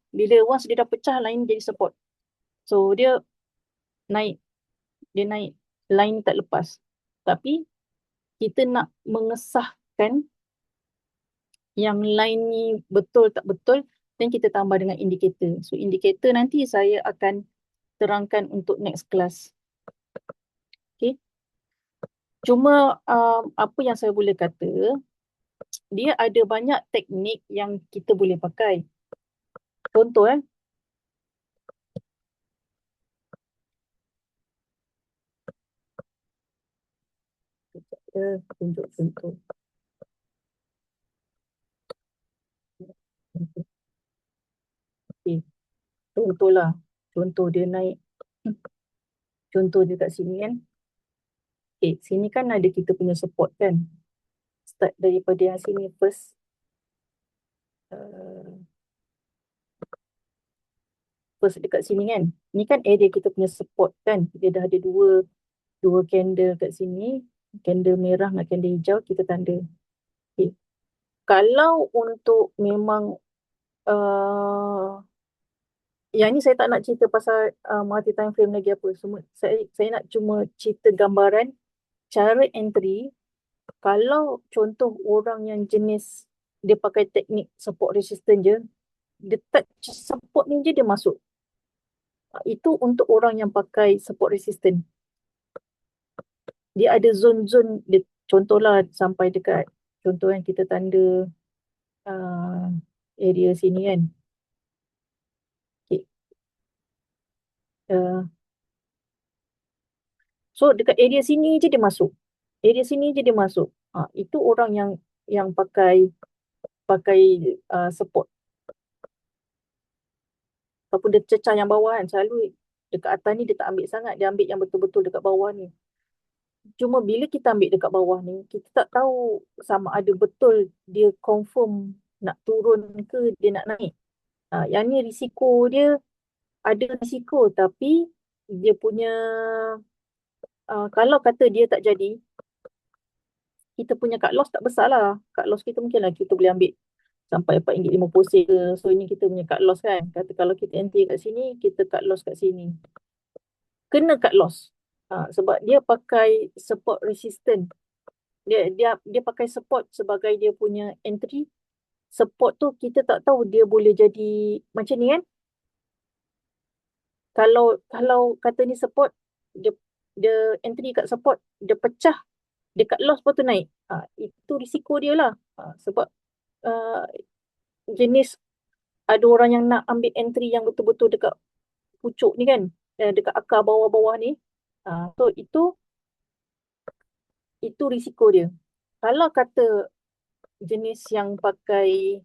once dia dah pecah, line jadi support. So dia naik, line ni tak lepas. Tapi kita nak mengesahkan yang line ni betul tak betul dan kita tambah dengan indikator. So indikator nanti saya akan terangkan untuk next class. Okay. Cuma apa yang saya boleh kata, dia ada banyak teknik yang kita boleh pakai. Contoh tunjuk contoh. Okay. Contohlah. Contoh dia naik. Contoh dia kat sini kan. Okay, sini kan ada kita punya support kan. Start daripada yang sini first. First dekat sini kan. Ni kan area kita punya support kan. Dia dah ada dua candle kat sini. Candle merah dengan candle hijau kita tanda. Okay. Kalau untuk memang yang ni saya tak nak cerita pasal multi time frame lagi apa semua. Saya nak cuma cerita gambaran cara entry. Kalau contoh orang yang jenis dia pakai teknik support resistance je, dia touch support ni je dia masuk. Itu untuk orang yang pakai support resistance. Dia ada zone-zone, dia contohlah sampai dekat, contoh yang kita tanda area sini kan. Okay. So dekat area sini je dia masuk. Area sini je dia masuk. Itu orang yang pakai support. Ataupun dia cecah yang bawah kan. Selalu dekat atas ni dia tak ambil sangat. Dia ambil yang betul-betul dekat bawah ni. Cuma bila kita ambil dekat bawah ni, kita tak tahu sama ada betul dia confirm nak turun ke dia nak naik. Yang ni risiko dia, ada risiko tapi dia punya, kalau kata dia tak jadi, kita punya cut loss tak besar lah. Cut loss kita mungkin lah kita boleh ambil sampai RM4.50 ke. So ini kita punya cut loss kan. Kata kalau kita entry kat sini, kita cut loss kat sini. Kena cut loss. Sebab dia pakai support resistance. Dia pakai support sebagai dia punya entry. Support tu kita tak tahu dia boleh jadi macam ni kan. Kalau kata ni support, dia entry kat support, dia pecah, dia cut loss lepas tu naik. Itu risiko dia lah. Sebab jenis ada orang yang nak ambil entry yang betul-betul dekat pucuk ni kan, dekat akar bawah-bawah ni. So itu risiko dia. Kalau kata jenis yang pakai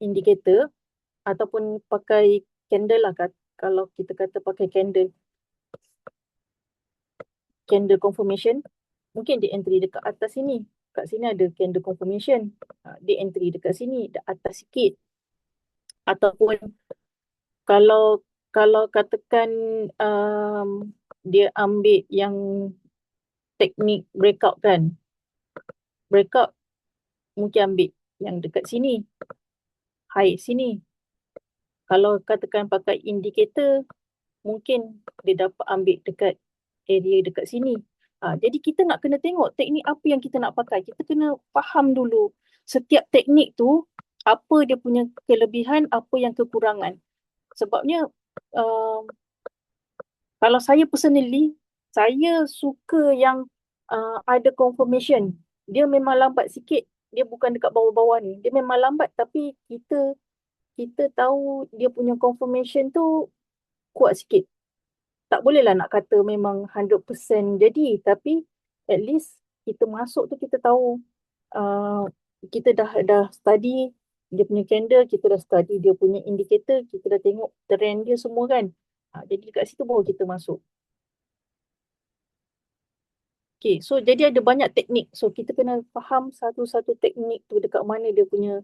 indicator ataupun pakai candle lah, kalau kita kata pakai candle confirmation, mungkin dia entry dekat atas sini. Kat sini ada candle confirmation. Dia entry dekat sini, atas sikit. Ataupun kalau katakan dia ambil yang teknik breakout kan. Breakout mungkin ambil yang dekat sini. High sini. Kalau katakan pakai indicator, mungkin dia dapat ambil dekat area dekat sini. Jadi kita nak kena tengok teknik apa yang kita nak pakai. Kita kena faham dulu setiap teknik tu apa dia punya kelebihan, apa yang kekurangan. Sebabnya kalau saya personally, saya suka yang ada confirmation. Dia memang lambat sikit. Dia bukan dekat bawah-bawah ni. Dia memang lambat tapi kita tahu dia punya confirmation tu kuat sikit. Tak bolehlah nak kata memang 100% jadi, tapi at least kita masuk tu kita tahu kita dah study dia punya candle, kita dah study dia punya indicator, kita dah tengok trend dia semua kan. Jadi dekat situ baru kita masuk. Okay, so jadi ada banyak teknik. So kita kena faham satu-satu teknik tu dekat mana dia punya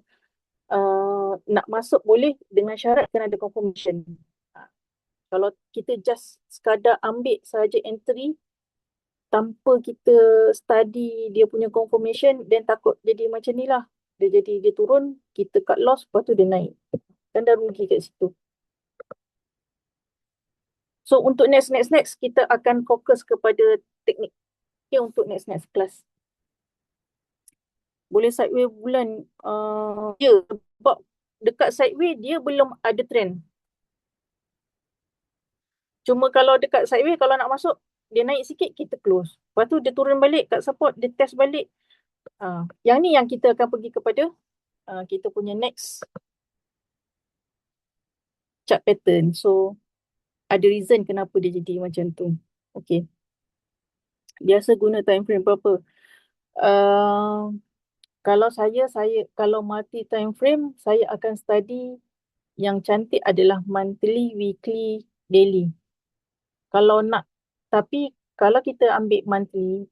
nak masuk boleh dengan syarat kena ada confirmation. Kalau kita just sekadar ambil saja entry tanpa kita study dia punya confirmation, then takut jadi macam ni lah. Dia turun, kita cut loss, lepas tu dia naik. Kan dah rugi kat situ. So untuk next, kita akan fokus kepada teknik. Okay, untuk next class. Boleh sideway bulan. Ya, sebab dekat sideway dia belum ada trend. Cuma kalau dekat sideway, kalau nak masuk, dia naik sikit, kita close. Lepas tu dia turun balik kat support, dia test balik. Yang ni yang kita akan pergi kepada kita punya next chart pattern. So, ada reason kenapa dia jadi macam tu. Okay. Biasa guna time frame berapa? Kalau saya kalau multi time frame, saya akan study yang cantik adalah monthly, weekly, daily. Kalau nak, tapi kalau kita ambil monthly,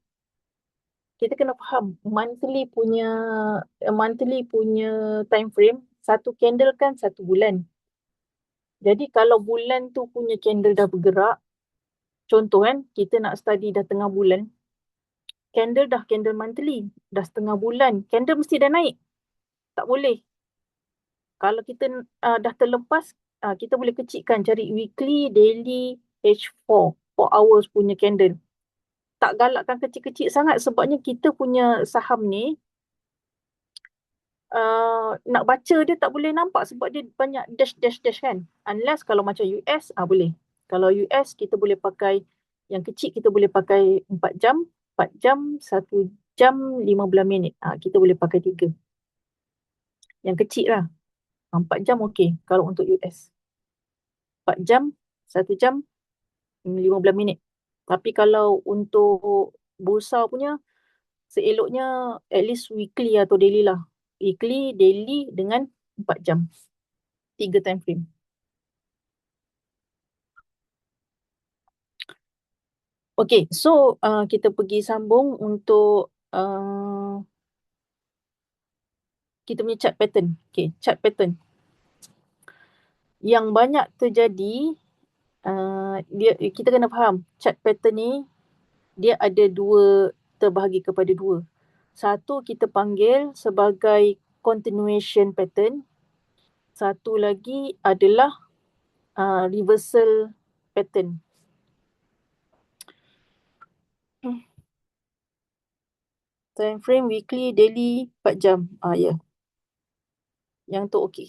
kita kena faham monthly punya time frame, satu candle kan satu bulan. Jadi kalau bulan tu punya candle dah bergerak, contoh kan, kita nak study dah tengah bulan, candle monthly, dah setengah bulan, candle mesti dah naik. Tak boleh. Kalau kita dah terlepas, kita boleh kecilkan, cari weekly, daily, H4, 4 hours punya candle. Tak galakkan kecil-kecil sangat sebabnya kita punya saham ni, nak baca dia tak boleh nampak sebab dia banyak dash kan. Unless kalau macam US, boleh. Kalau US, kita boleh pakai, yang kecil kita boleh pakai 4 jam, 1 jam 15 minit. Kita boleh pakai 3. Yang kecil lah. 4 jam okey kalau untuk US. 4 jam, 1 jam, 15 minit. Tapi kalau untuk bursa punya, seeloknya at least weekly atau daily lah. Weekly, daily dengan 4 jam. 3 time frame. Okay, so kita pergi sambung untuk kita punya chart pattern. Okay, chart pattern. Yang banyak terjadi, kita kena faham, chart pattern ni, dia ada terbahagi kepada 2. Satu kita panggil sebagai continuation pattern. Satu lagi adalah reversal pattern. Time frame weekly, daily, 4 jam. Ya. Yang tu okey.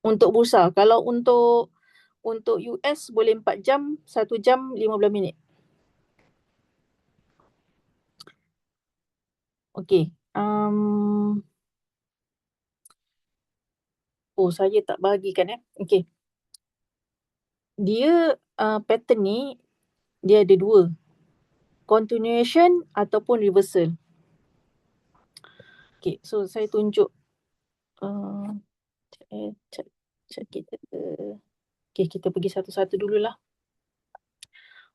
Untuk bursa. Kalau untuk US boleh 4 jam, 1 jam 15 minit. Okey. Saya tak bahagikan Okey. Dia pattern ni, dia ada 2. Continuation ataupun reversal. Okay, so saya tunjuk chat kita. Okay, kita pergi satu-satu dululah.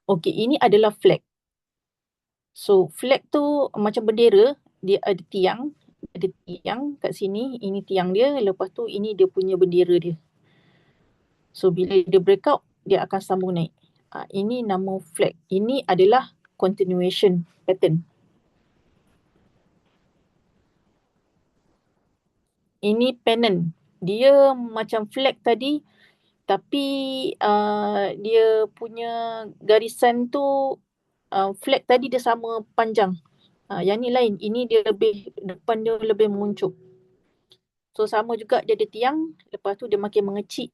Okay, ini adalah flag. So, flag tu macam bendera, dia ada tiang kat sini, ini tiang dia, lepas tu ini dia punya bendera dia. So, bila dia break out, dia akan sambung naik. Ini nama flag. Ini adalah continuation pattern. Ini pennant. Dia macam flag tadi, tapi dia punya garisan tu, flag tadi dia sama panjang. Yang ni lain. Ini dia depan dia lebih menguncup. So sama juga dia ada tiang, lepas tu dia makin mengecil.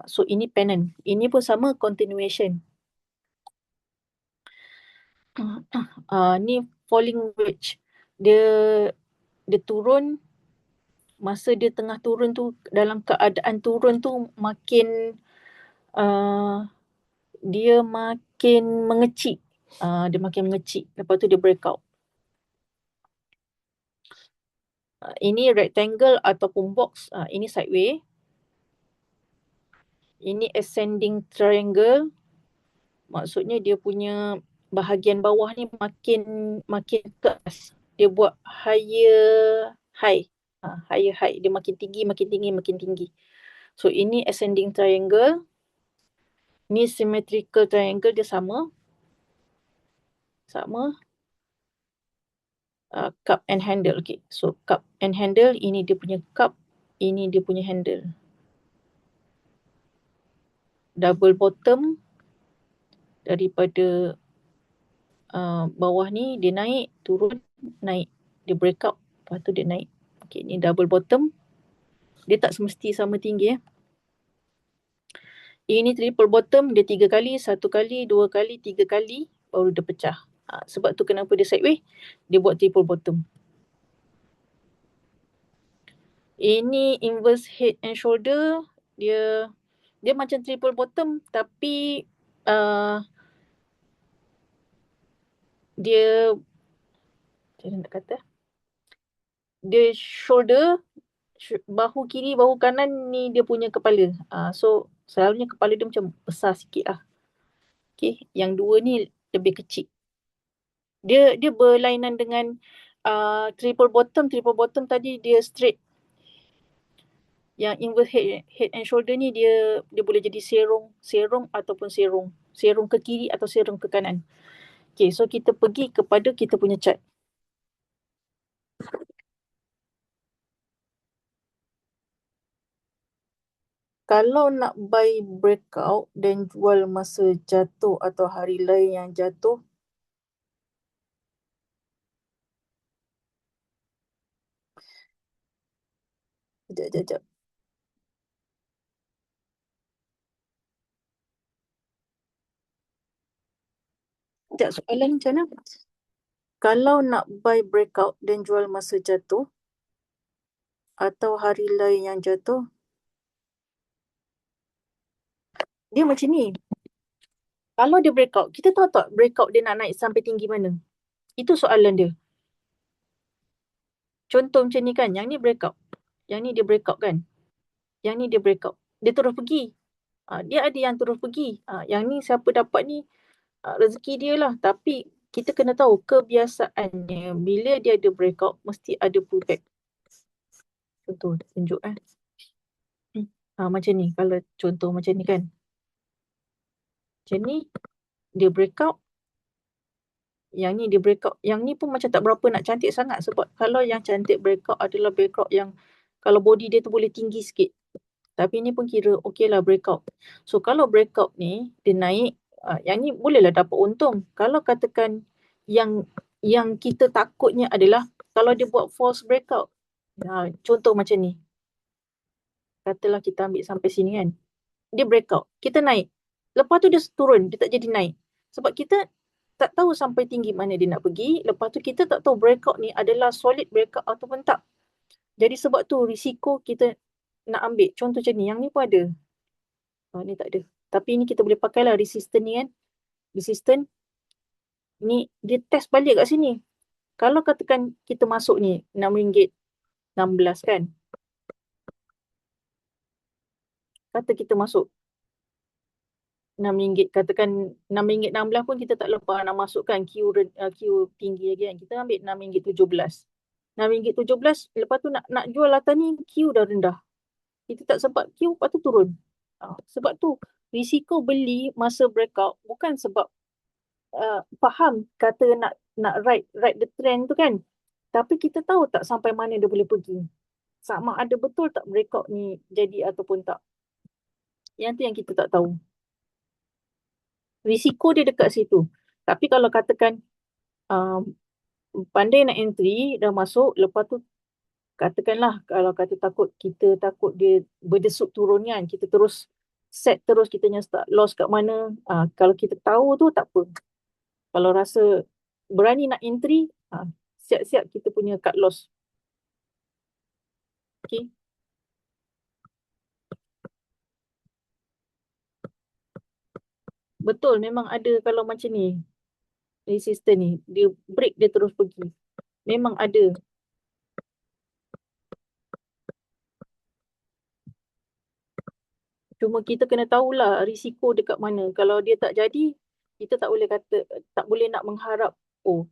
So ini pennant. Ini pun sama continuation. Ni falling wedge. Dia turun, masa dia tengah turun tu, dalam keadaan turun tu makin dia makin mengecil. Lepas tu dia break out. Ini rectangle ataupun box. Ini sideway. Ini ascending triangle. Maksudnya dia punya bahagian bawah ni makin ke atas. Dia buat higher high. Dia makin tinggi. So ini ascending triangle. Ni symmetrical triangle, dia sama. Cup and handle. Okay. So cup and handle, ini dia punya cup, ini dia punya handle. Double bottom daripada bawah ni dia naik, turun, naik. Dia break out, lepas tu dia naik. Okay, ni double bottom. Dia tak semesti sama tinggi Ini triple bottom, dia 3 kali, 1 kali, 2 kali, 3 kali, baru dia pecah. Sebab tu kenapa dia sideway, dia buat triple bottom. Ini inverse head and shoulder, dia macam triple bottom tapi dia macam mana nak kata, dia shoulder, bahu kiri, bahu kanan ni dia punya kepala. So selalunya kepala dia macam besar sikit lah. Okay, yang dua ni lebih kecil. Dia berlainan dengan triple bottom. Triple bottom tadi dia straight. Yang inverse head and shoulder ni dia boleh jadi serong ataupun serong ke kiri atau serong ke kanan. Okay, so kita pergi kepada kita punya chart. Kalau nak buy breakout dan jual masa jatuh atau hari lain yang jatuh, Sekejap. Soalan macam mana? Kalau nak buy breakout dan jual masa jatuh atau hari lain yang jatuh, dia macam ni. Kalau dia breakout, kita tahu tak breakout dia nak naik sampai tinggi mana? Itu soalan dia. Contoh macam ni kan, yang ni breakout. Yang ni dia breakout kan. Yang ni dia breakout. Dia terus pergi. Dia ada yang terus pergi. Yang ni siapa dapat ni, rezeki dia lah. Tapi kita kena tahu kebiasaannya bila dia ada breakout, mesti ada pullback. Contoh, tunjuk macam ni. Kalau contoh macam ni kan. Macam ni, dia breakout. Yang ni dia breakout. Yang ni pun macam tak berapa nak cantik sangat. Sebab kalau yang cantik breakout adalah breakout yang kalau body dia tu boleh tinggi sikit. Tapi ni pun kira okey lah breakout. So kalau breakout ni dia naik, yang ni bolehlah dapat untung. Kalau katakan yang kita takutnya adalah kalau dia buat false breakout. Contoh macam ni. Katalah kita ambil sampai sini kan. Dia breakout. Kita naik. Lepas tu dia turun. Dia tak jadi naik. Sebab kita tak tahu sampai tinggi mana dia nak pergi. Lepas tu kita tak tahu breakout ni adalah solid breakout ataupun tak. Jadi sebab tu risiko kita nak ambil. Contoh macam ni. Yang ni pun ada. Ni tak ada. Tapi ni kita boleh pakai lah resistance ni kan. Resistance. Ni dia test balik kat sini. Kalau katakan kita masuk ni RM6.16 kan. Kata kita masuk RM6. Katakan RM6.16 pun kita tak lepas nak masukkan Q tinggi lagi kan. Kita ambil RM6.17. RM6.17 lepas tu nak jual atas ni Q dah rendah. Kita tak sempat Q lepas tu turun. Sebab tu risiko beli masa breakout bukan sebab faham kata nak ride the trend tu kan. Tapi kita tahu tak sampai mana dia boleh pergi. Sama ada betul tak breakout ni jadi ataupun tak. Yang tu yang kita tak tahu. Risiko dia dekat situ. Tapi kalau katakan pandai nak entry, dah masuk, lepas tu katakanlah kalau kita takut dia berdesut turun kan, kita terus set terus kita punya start loss kat mana. Kalau kita tahu tu tak apa. Kalau rasa berani nak entry, siap-siap kita punya cut loss. Okay. Betul, memang ada kalau macam ni. Resistant ni, dia break dia terus pergi. Memang ada. Cuma kita kena tahulah risiko dekat mana. Kalau dia tak jadi, kita tak boleh kata, tak boleh nak mengharap, oh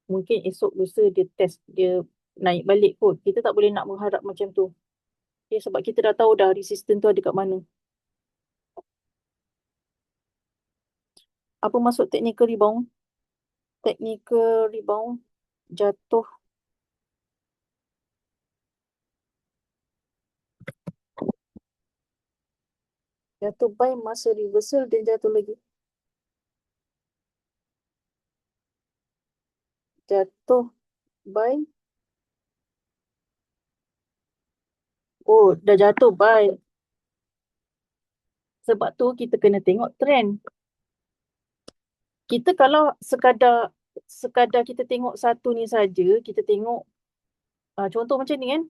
mungkin esok lusa dia test, dia naik balik kot. Kita tak boleh nak mengharap macam tu. Okay, sebab kita dah tahu dah resistant tu ada kat mana. Apa maksud technical rebound? Technical rebound, jatuh. Jatuh buy masa reversal dan jatuh lagi. Jatuh buy. Oh, dah jatuh buy. Sebab tu kita kena tengok trend. Kita kalau sekadar kita tengok satu ni saja, kita tengok contoh macam ni kan.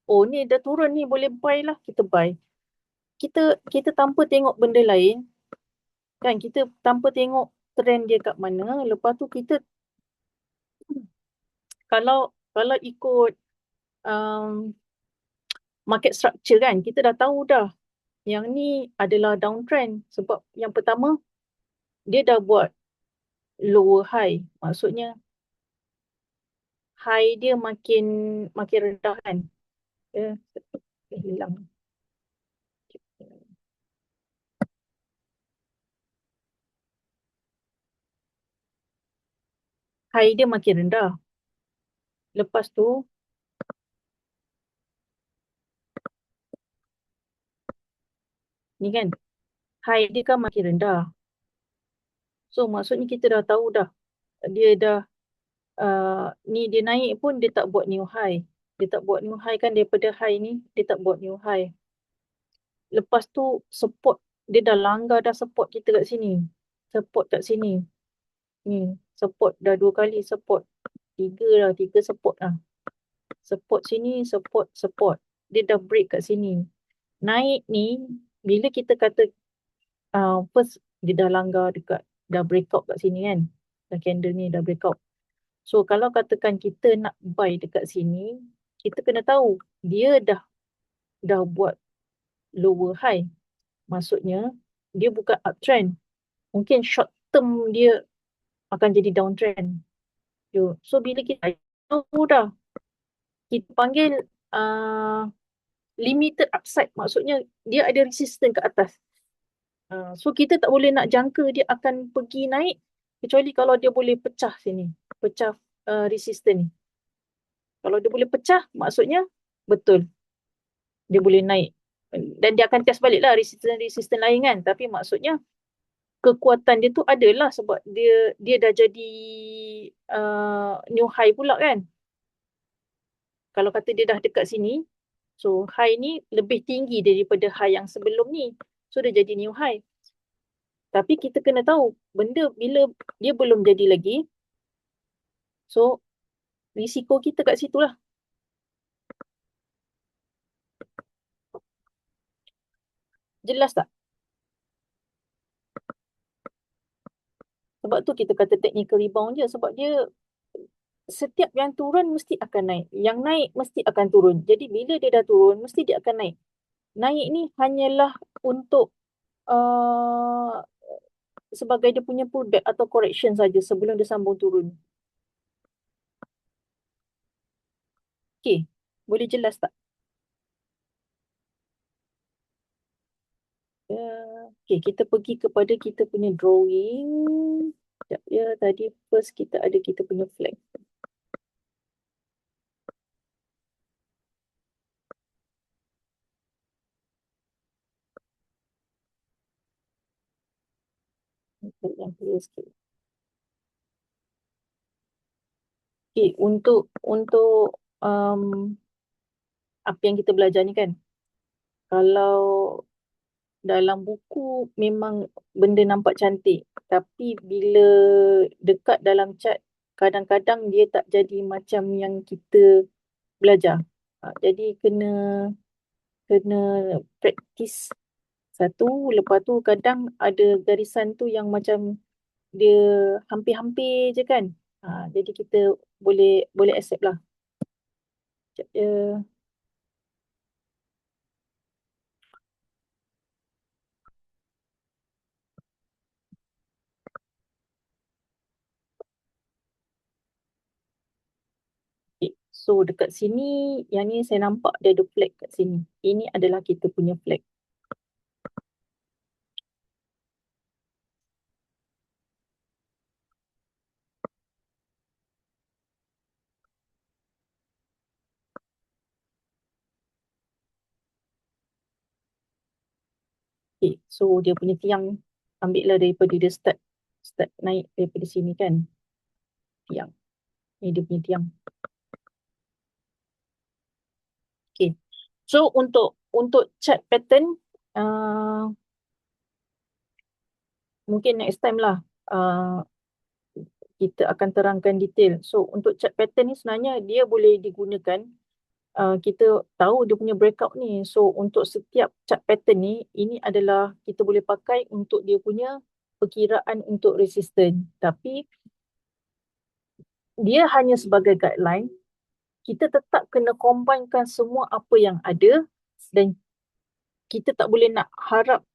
Oh ni dah turun ni, boleh buy lah, kita buy. Kita tanpa tengok benda lain, kan, kita tanpa tengok trend dia kat mana, lepas tu kita kalau ikut market structure kan, kita dah tahu dah yang ni adalah downtrend. Sebab yang pertama, dia dah buat lower high. Maksudnya high dia makin rendah kan. Hilang. High dia makin rendah. Lepas tu ni kan, high dia kan makin rendah. So maksudnya kita dah tahu dah, dia dah ni dia naik pun dia tak buat new high. Dia tak buat new high kan, daripada high ni dia tak buat new high. Lepas tu support, dia dah langgar dah support kita kat sini. Support kat sini. Ni support dah 2 kali support. 3 support lah. Support sini, support. Dia dah break kat sini. Naik ni, bila kita kata first dia dah langgar dekat, dah breakout kat sini kan. Dah candle ni dah breakout. So kalau katakan kita nak buy dekat sini, kita kena tahu dia dah buat lower high. Maksudnya dia bukan uptrend. Mungkin short term dia akan jadi downtrend. So bila kita tahu dah, kita panggil limited upside. Maksudnya dia ada resistance kat atas. So kita tak boleh nak jangka dia akan pergi naik kecuali kalau dia boleh pecah sini. Pecah resistance ni. Kalau dia boleh pecah, maksudnya betul dia boleh naik. Dan dia akan test balik lah resistance lain kan. Tapi maksudnya kekuatan dia tu adalah sebab dia dah jadi new high pula kan. Kalau kata dia dah dekat sini, so high ni lebih tinggi daripada high yang sebelum ni. So dia jadi new high. Tapi kita kena tahu benda bila dia belum jadi lagi, so risiko kita kat situ lah. Jelas tak? Sebab tu kita kata technical rebound je. Sebab dia setiap yang turun mesti akan naik. Yang naik mesti akan turun. Jadi bila dia dah turun, mesti dia akan naik. Naik ni hanyalah untuk sebagai dia punya pullback atau correction saja sebelum dia sambung turun. Okay, boleh jelas tak? Okay, kita pergi kepada kita punya drawing. Sekejap ya, tadi first kita ada kita punya flag. Yang clear sikit. Okay, untuk apa yang kita belajar ni kan, kalau dalam buku memang benda nampak cantik, tapi bila dekat dalam chart, kadang-kadang dia tak jadi macam yang kita belajar. Jadi kena praktis satu, lepas tu kadang ada garisan tu yang macam dia hampir-hampir je kan. Jadi kita boleh accept lah. Sekejap je. Okay. So dekat sini, yang ni saya nampak dia ada flag kat sini. Ini adalah kita punya flag. Okay. So dia punya tiang, ambil lah daripada dia start naik daripada sini kan. Tiang. Ni dia punya tiang. Okay. So untuk chart pattern, Mungkin next time lah kita akan terangkan detail. So untuk chart pattern ni sebenarnya dia boleh digunakan, kita tahu dia punya breakout ni. So untuk setiap chart pattern ni, ini adalah kita boleh pakai untuk dia punya perkiraan untuk resistance. Tapi dia hanya sebagai guideline. Kita tetap kena combinekan semua apa yang ada, dan kita tak boleh nak harap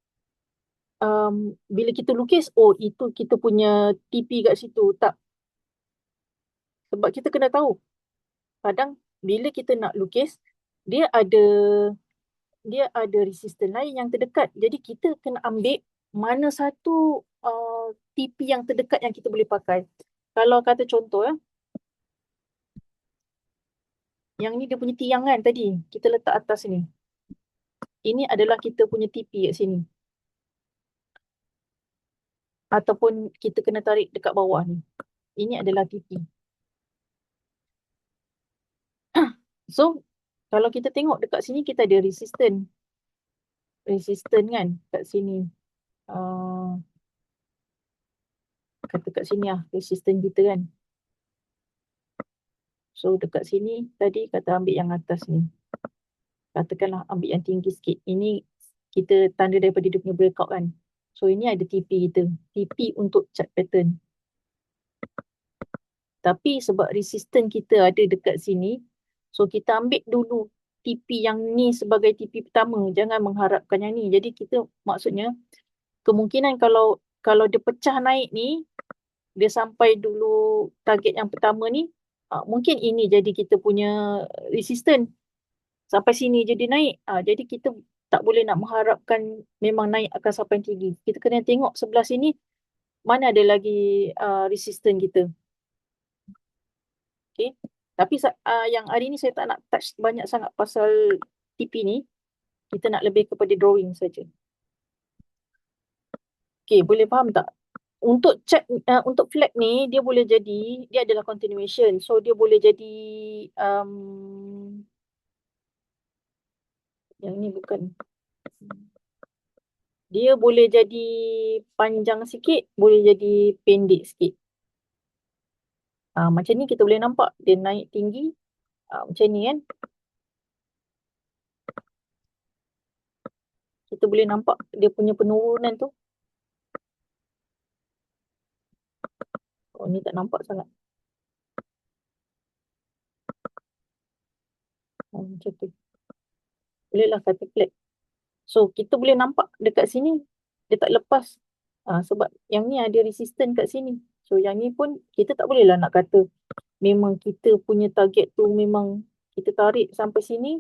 bila kita lukis, oh itu kita punya TP kat situ. Tak. Sebab kita kena tahu, kadang bila kita nak lukis, dia ada resistance lain yang terdekat. Jadi kita kena ambil mana satu TP yang terdekat yang kita boleh pakai. Kalau kata contoh yang ni dia punya tiang kan tadi, kita letak atas ni. Ini adalah kita punya TP kat sini. Ataupun kita kena tarik dekat bawah ni. Ini adalah TP. So, kalau kita tengok dekat sini, kita ada resistance. Resistance kan kat sini. Kata kat sini lah, resistance kita kan. So dekat sini tadi kata ambil yang atas ni. Katakanlah ambil yang tinggi sikit. Ini kita tanda daripada dia punya breakout kan. So ini ada TP kita. TP untuk chart pattern. Tapi sebab resistance kita ada dekat sini, so kita ambil dulu TP yang ni sebagai TP pertama. Jangan mengharapkan yang ni. Jadi kita maksudnya kemungkinan kalau dia pecah naik ni, dia sampai dulu target yang pertama ni, mungkin ini jadi kita punya resistance. Sampai sini jadi naik. Jadi kita tak boleh nak mengharapkan memang naik akan sampai tinggi. Kita kena tengok sebelah sini mana ada lagi resistance kita. Okay. Tapi yang hari ni saya tak nak touch banyak sangat pasal TP ni. Kita nak lebih kepada drawing saja. Okay, boleh faham tak? Untuk chart, untuk flag ni dia boleh jadi, dia adalah continuation. So dia boleh jadi yang ni bukan. Dia boleh jadi panjang sikit, boleh jadi pendek sikit. Macam ni kita boleh nampak dia naik tinggi. Macam ni kan. Kita boleh nampak dia punya penurunan tu. Oh, ni tak nampak sangat. Macam tu. Bolehlah kata flat. So, kita boleh nampak dekat sini, dia tak lepas. Sebab yang ni ada resistance kat sini. So, yang ni pun kita tak bolehlah nak kata memang kita punya target tu memang kita tarik sampai sini,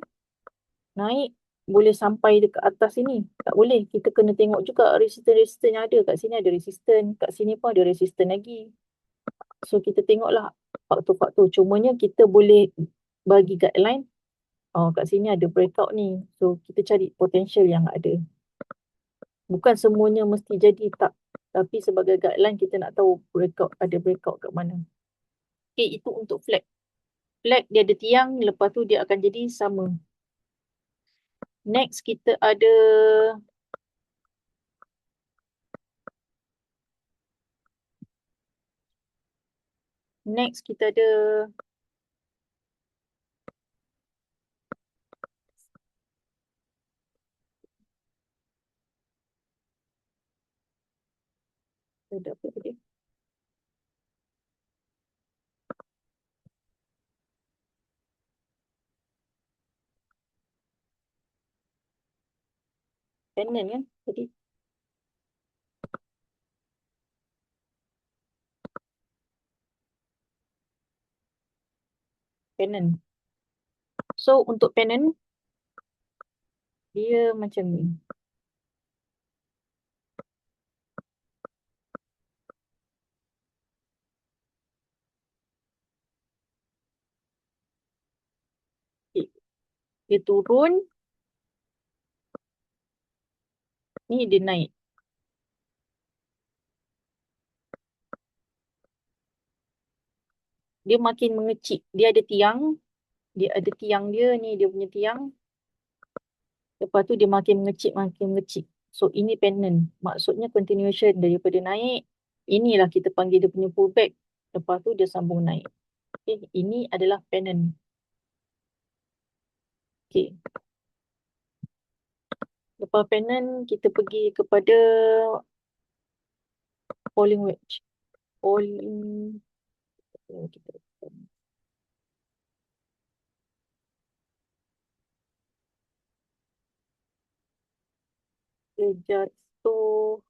naik, boleh sampai dekat atas sini. Tak boleh. Kita kena tengok juga resistance-resistance yang ada. Kat sini ada resistance, kat sini pun ada resistance lagi. So, kita tengoklah faktor-faktor. Cumanya kita boleh bagi guideline. Kat sini ada breakout ni. So, kita cari potential yang ada. Bukan semuanya mesti jadi tak. Tapi sebagai guideline, kita nak tahu ada breakout kat mana. Okay, itu untuk flag. Flag dia ada tiang, lepas tu dia akan jadi sama. Next, kita ada ada apa tadi? Pennant kan tadi. Pennant. So, untuk pennant, dia macam ni. Dia turun, ni dia naik. Dia makin mengecil. Dia ada tiang. Dia ada tiang dia ni, dia punya tiang. Lepas tu dia makin mengecil, makin mengecil. So ini pennant. Maksudnya continuation daripada naik. Inilah kita panggil dia punya pullback. Lepas tu dia sambung naik. Okay. Ini adalah pennant. Okay. Lepas pennant, kita pergi kepada falling wedge. Falling. Kita dia jatuh.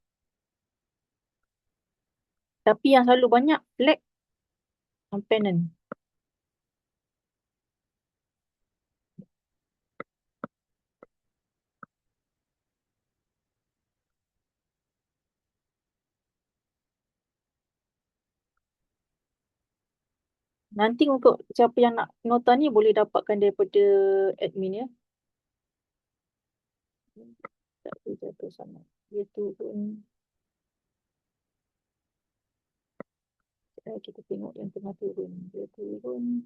Tapi yang selalu banyak flag pennant. Nanti untuk siapa yang nak nota ni boleh dapatkan daripada admin ya. Tak boleh jatuh sana. Dia turun. Kita tengok yang tengah turun. Dia turun.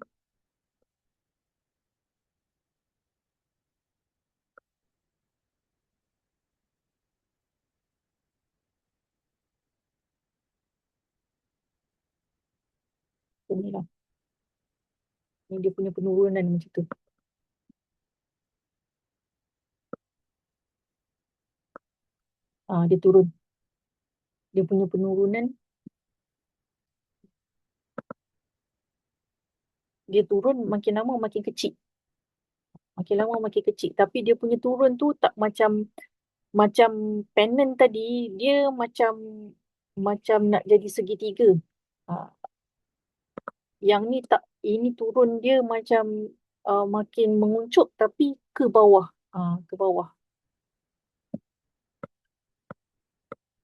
Inilah. Ini dia punya penurunan macam tu. Dia turun. Dia punya penurunan. Dia turun makin lama makin kecil. Makin lama makin kecil. Tapi dia punya turun tu tak macam pennant tadi. Dia macam nak jadi segitiga. Ah, Yang ni tak. Ini turun dia macam makin menguncup tapi ke bawah. Ke bawah.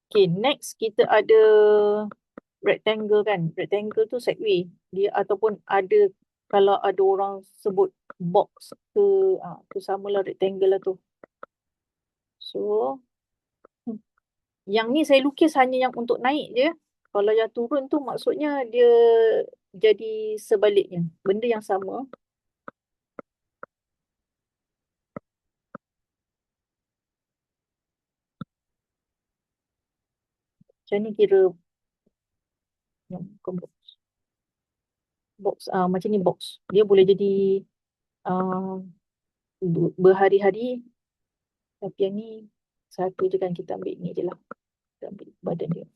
Okay, next kita ada rectangle kan. Rectangle tu sideway. Dia ataupun ada, kalau ada orang sebut box ke, tu samalah rectangle lah tu. So, yang ni saya lukis hanya yang untuk naik je. Kalau yang turun tu maksudnya dia jadi sebaliknya. Benda yang sama. Macam ni kira bukan box. Box, macam ni box. Dia boleh jadi uh, berhari-hari. Tapi yang ni satu je kan, kita ambil ni je lah. Kita ambil badan dia.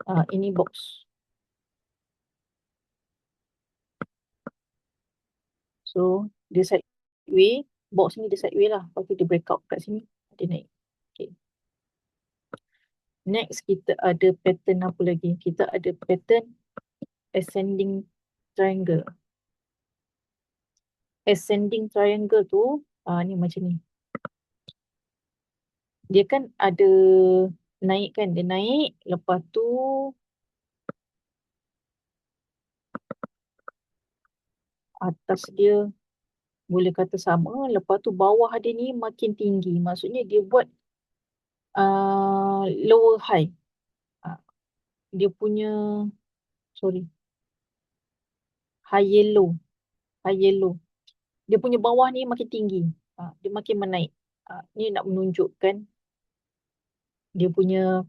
Ini box. So, dia sideway. Box ni dia sideway lah. Lepas tu dia break out kat sini. Dia naik. Okay. Next, kita ada pattern apa lagi? Kita ada pattern ascending triangle. Ascending triangle tu, ni macam ni. Dia kan ada naik kan. Dia naik. Lepas tu, atas dia boleh kata sama. Lepas tu bawah dia ni makin tinggi. Maksudnya dia buat lower high. Dia punya, sorry, high yellow. High yellow. Dia punya bawah ni makin tinggi. Dia makin menaik. Ni nak menunjukkan dia punya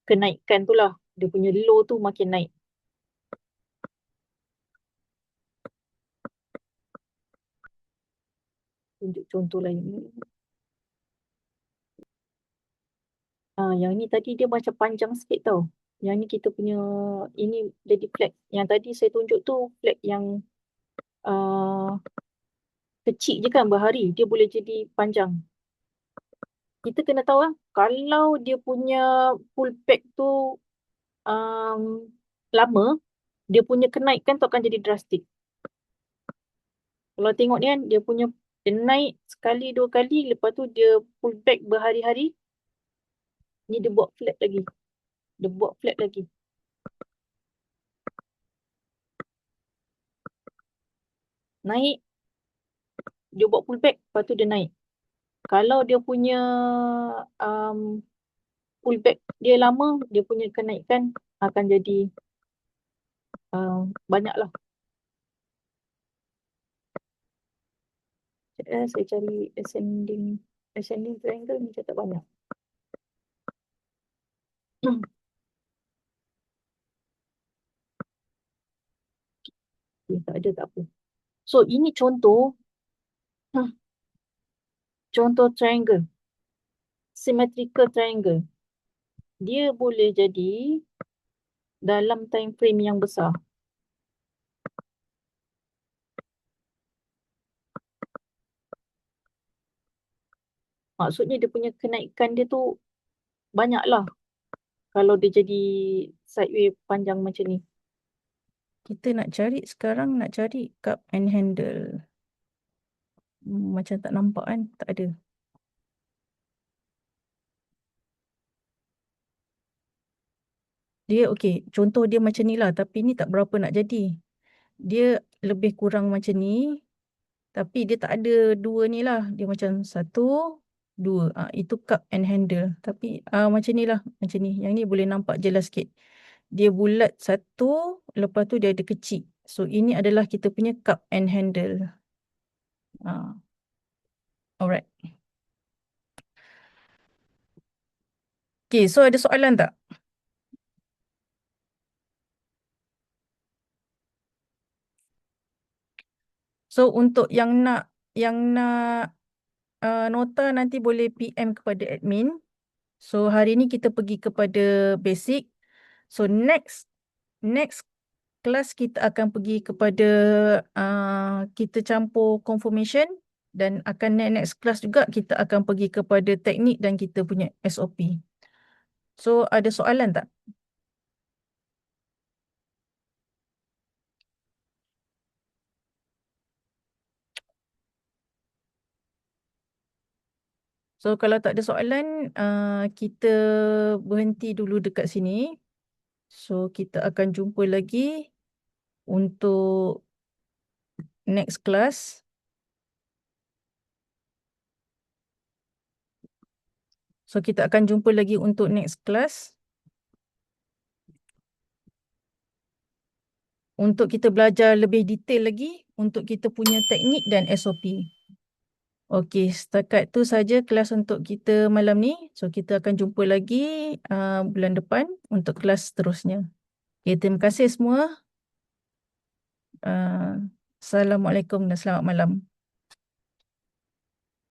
kenaikan tu lah. Dia punya low tu makin naik. Tunjuk contoh lain. Yang ni tadi dia macam panjang sikit tau. Yang ni kita punya, ini jadi flag. Yang tadi saya tunjuk tu flag yang kecil je kan berhari. Dia boleh jadi panjang. Kita kena tahu lah, kalau dia punya pullback tu lama, dia punya kenaikan tu akan jadi drastik. Kalau tengok ni kan, dia naik sekali, dua kali, lepas tu dia pullback berhari-hari. Ni dia buat flat lagi. Dia buat flat lagi. Naik, dia buat pullback, lepas tu dia naik. Kalau dia punya pullback dia lama, dia punya kenaikan akan jadi banyak lah. Saya cari ascending triangle macam tak banyak. Tak ada, tak apa. So ini contoh contoh triangle, symmetrical triangle. Dia boleh jadi dalam time frame yang besar. Maksudnya dia punya kenaikan dia tu banyak lah kalau dia jadi sideway panjang macam ni. Kita nak cari sekarang, nak cari cup and handle. Macam tak nampak kan? Tak ada. Dia okey, contoh dia macam ni lah, tapi ni tak berapa nak jadi. Dia lebih kurang macam ni, tapi dia tak ada dua ni lah. Dia macam satu, dua. Itu cup and handle. Tapi macam ni lah, macam ni. Yang ni boleh nampak jelas sikit. Dia bulat satu, lepas tu dia ada kecil. So ini adalah kita punya cup and handle. Alright. Okay, so ada soalan tak? So untuk yang nak nota nanti boleh PM kepada admin. So hari ni kita pergi kepada basic. So next kelas kita akan pergi kepada kita campur confirmation, dan akan next kelas juga kita akan pergi kepada teknik dan kita punya SOP. So ada soalan tak? So kalau tak ada soalan, kita berhenti dulu dekat sini. So kita akan jumpa lagi untuk next class. So kita akan jumpa lagi untuk next class. Untuk kita belajar lebih detail lagi untuk kita punya teknik dan SOP. Okey, setakat tu saja kelas untuk kita malam ni. So kita akan jumpa lagi bulan depan untuk kelas seterusnya. Okay, terima kasih semua. Assalamualaikum dan selamat malam.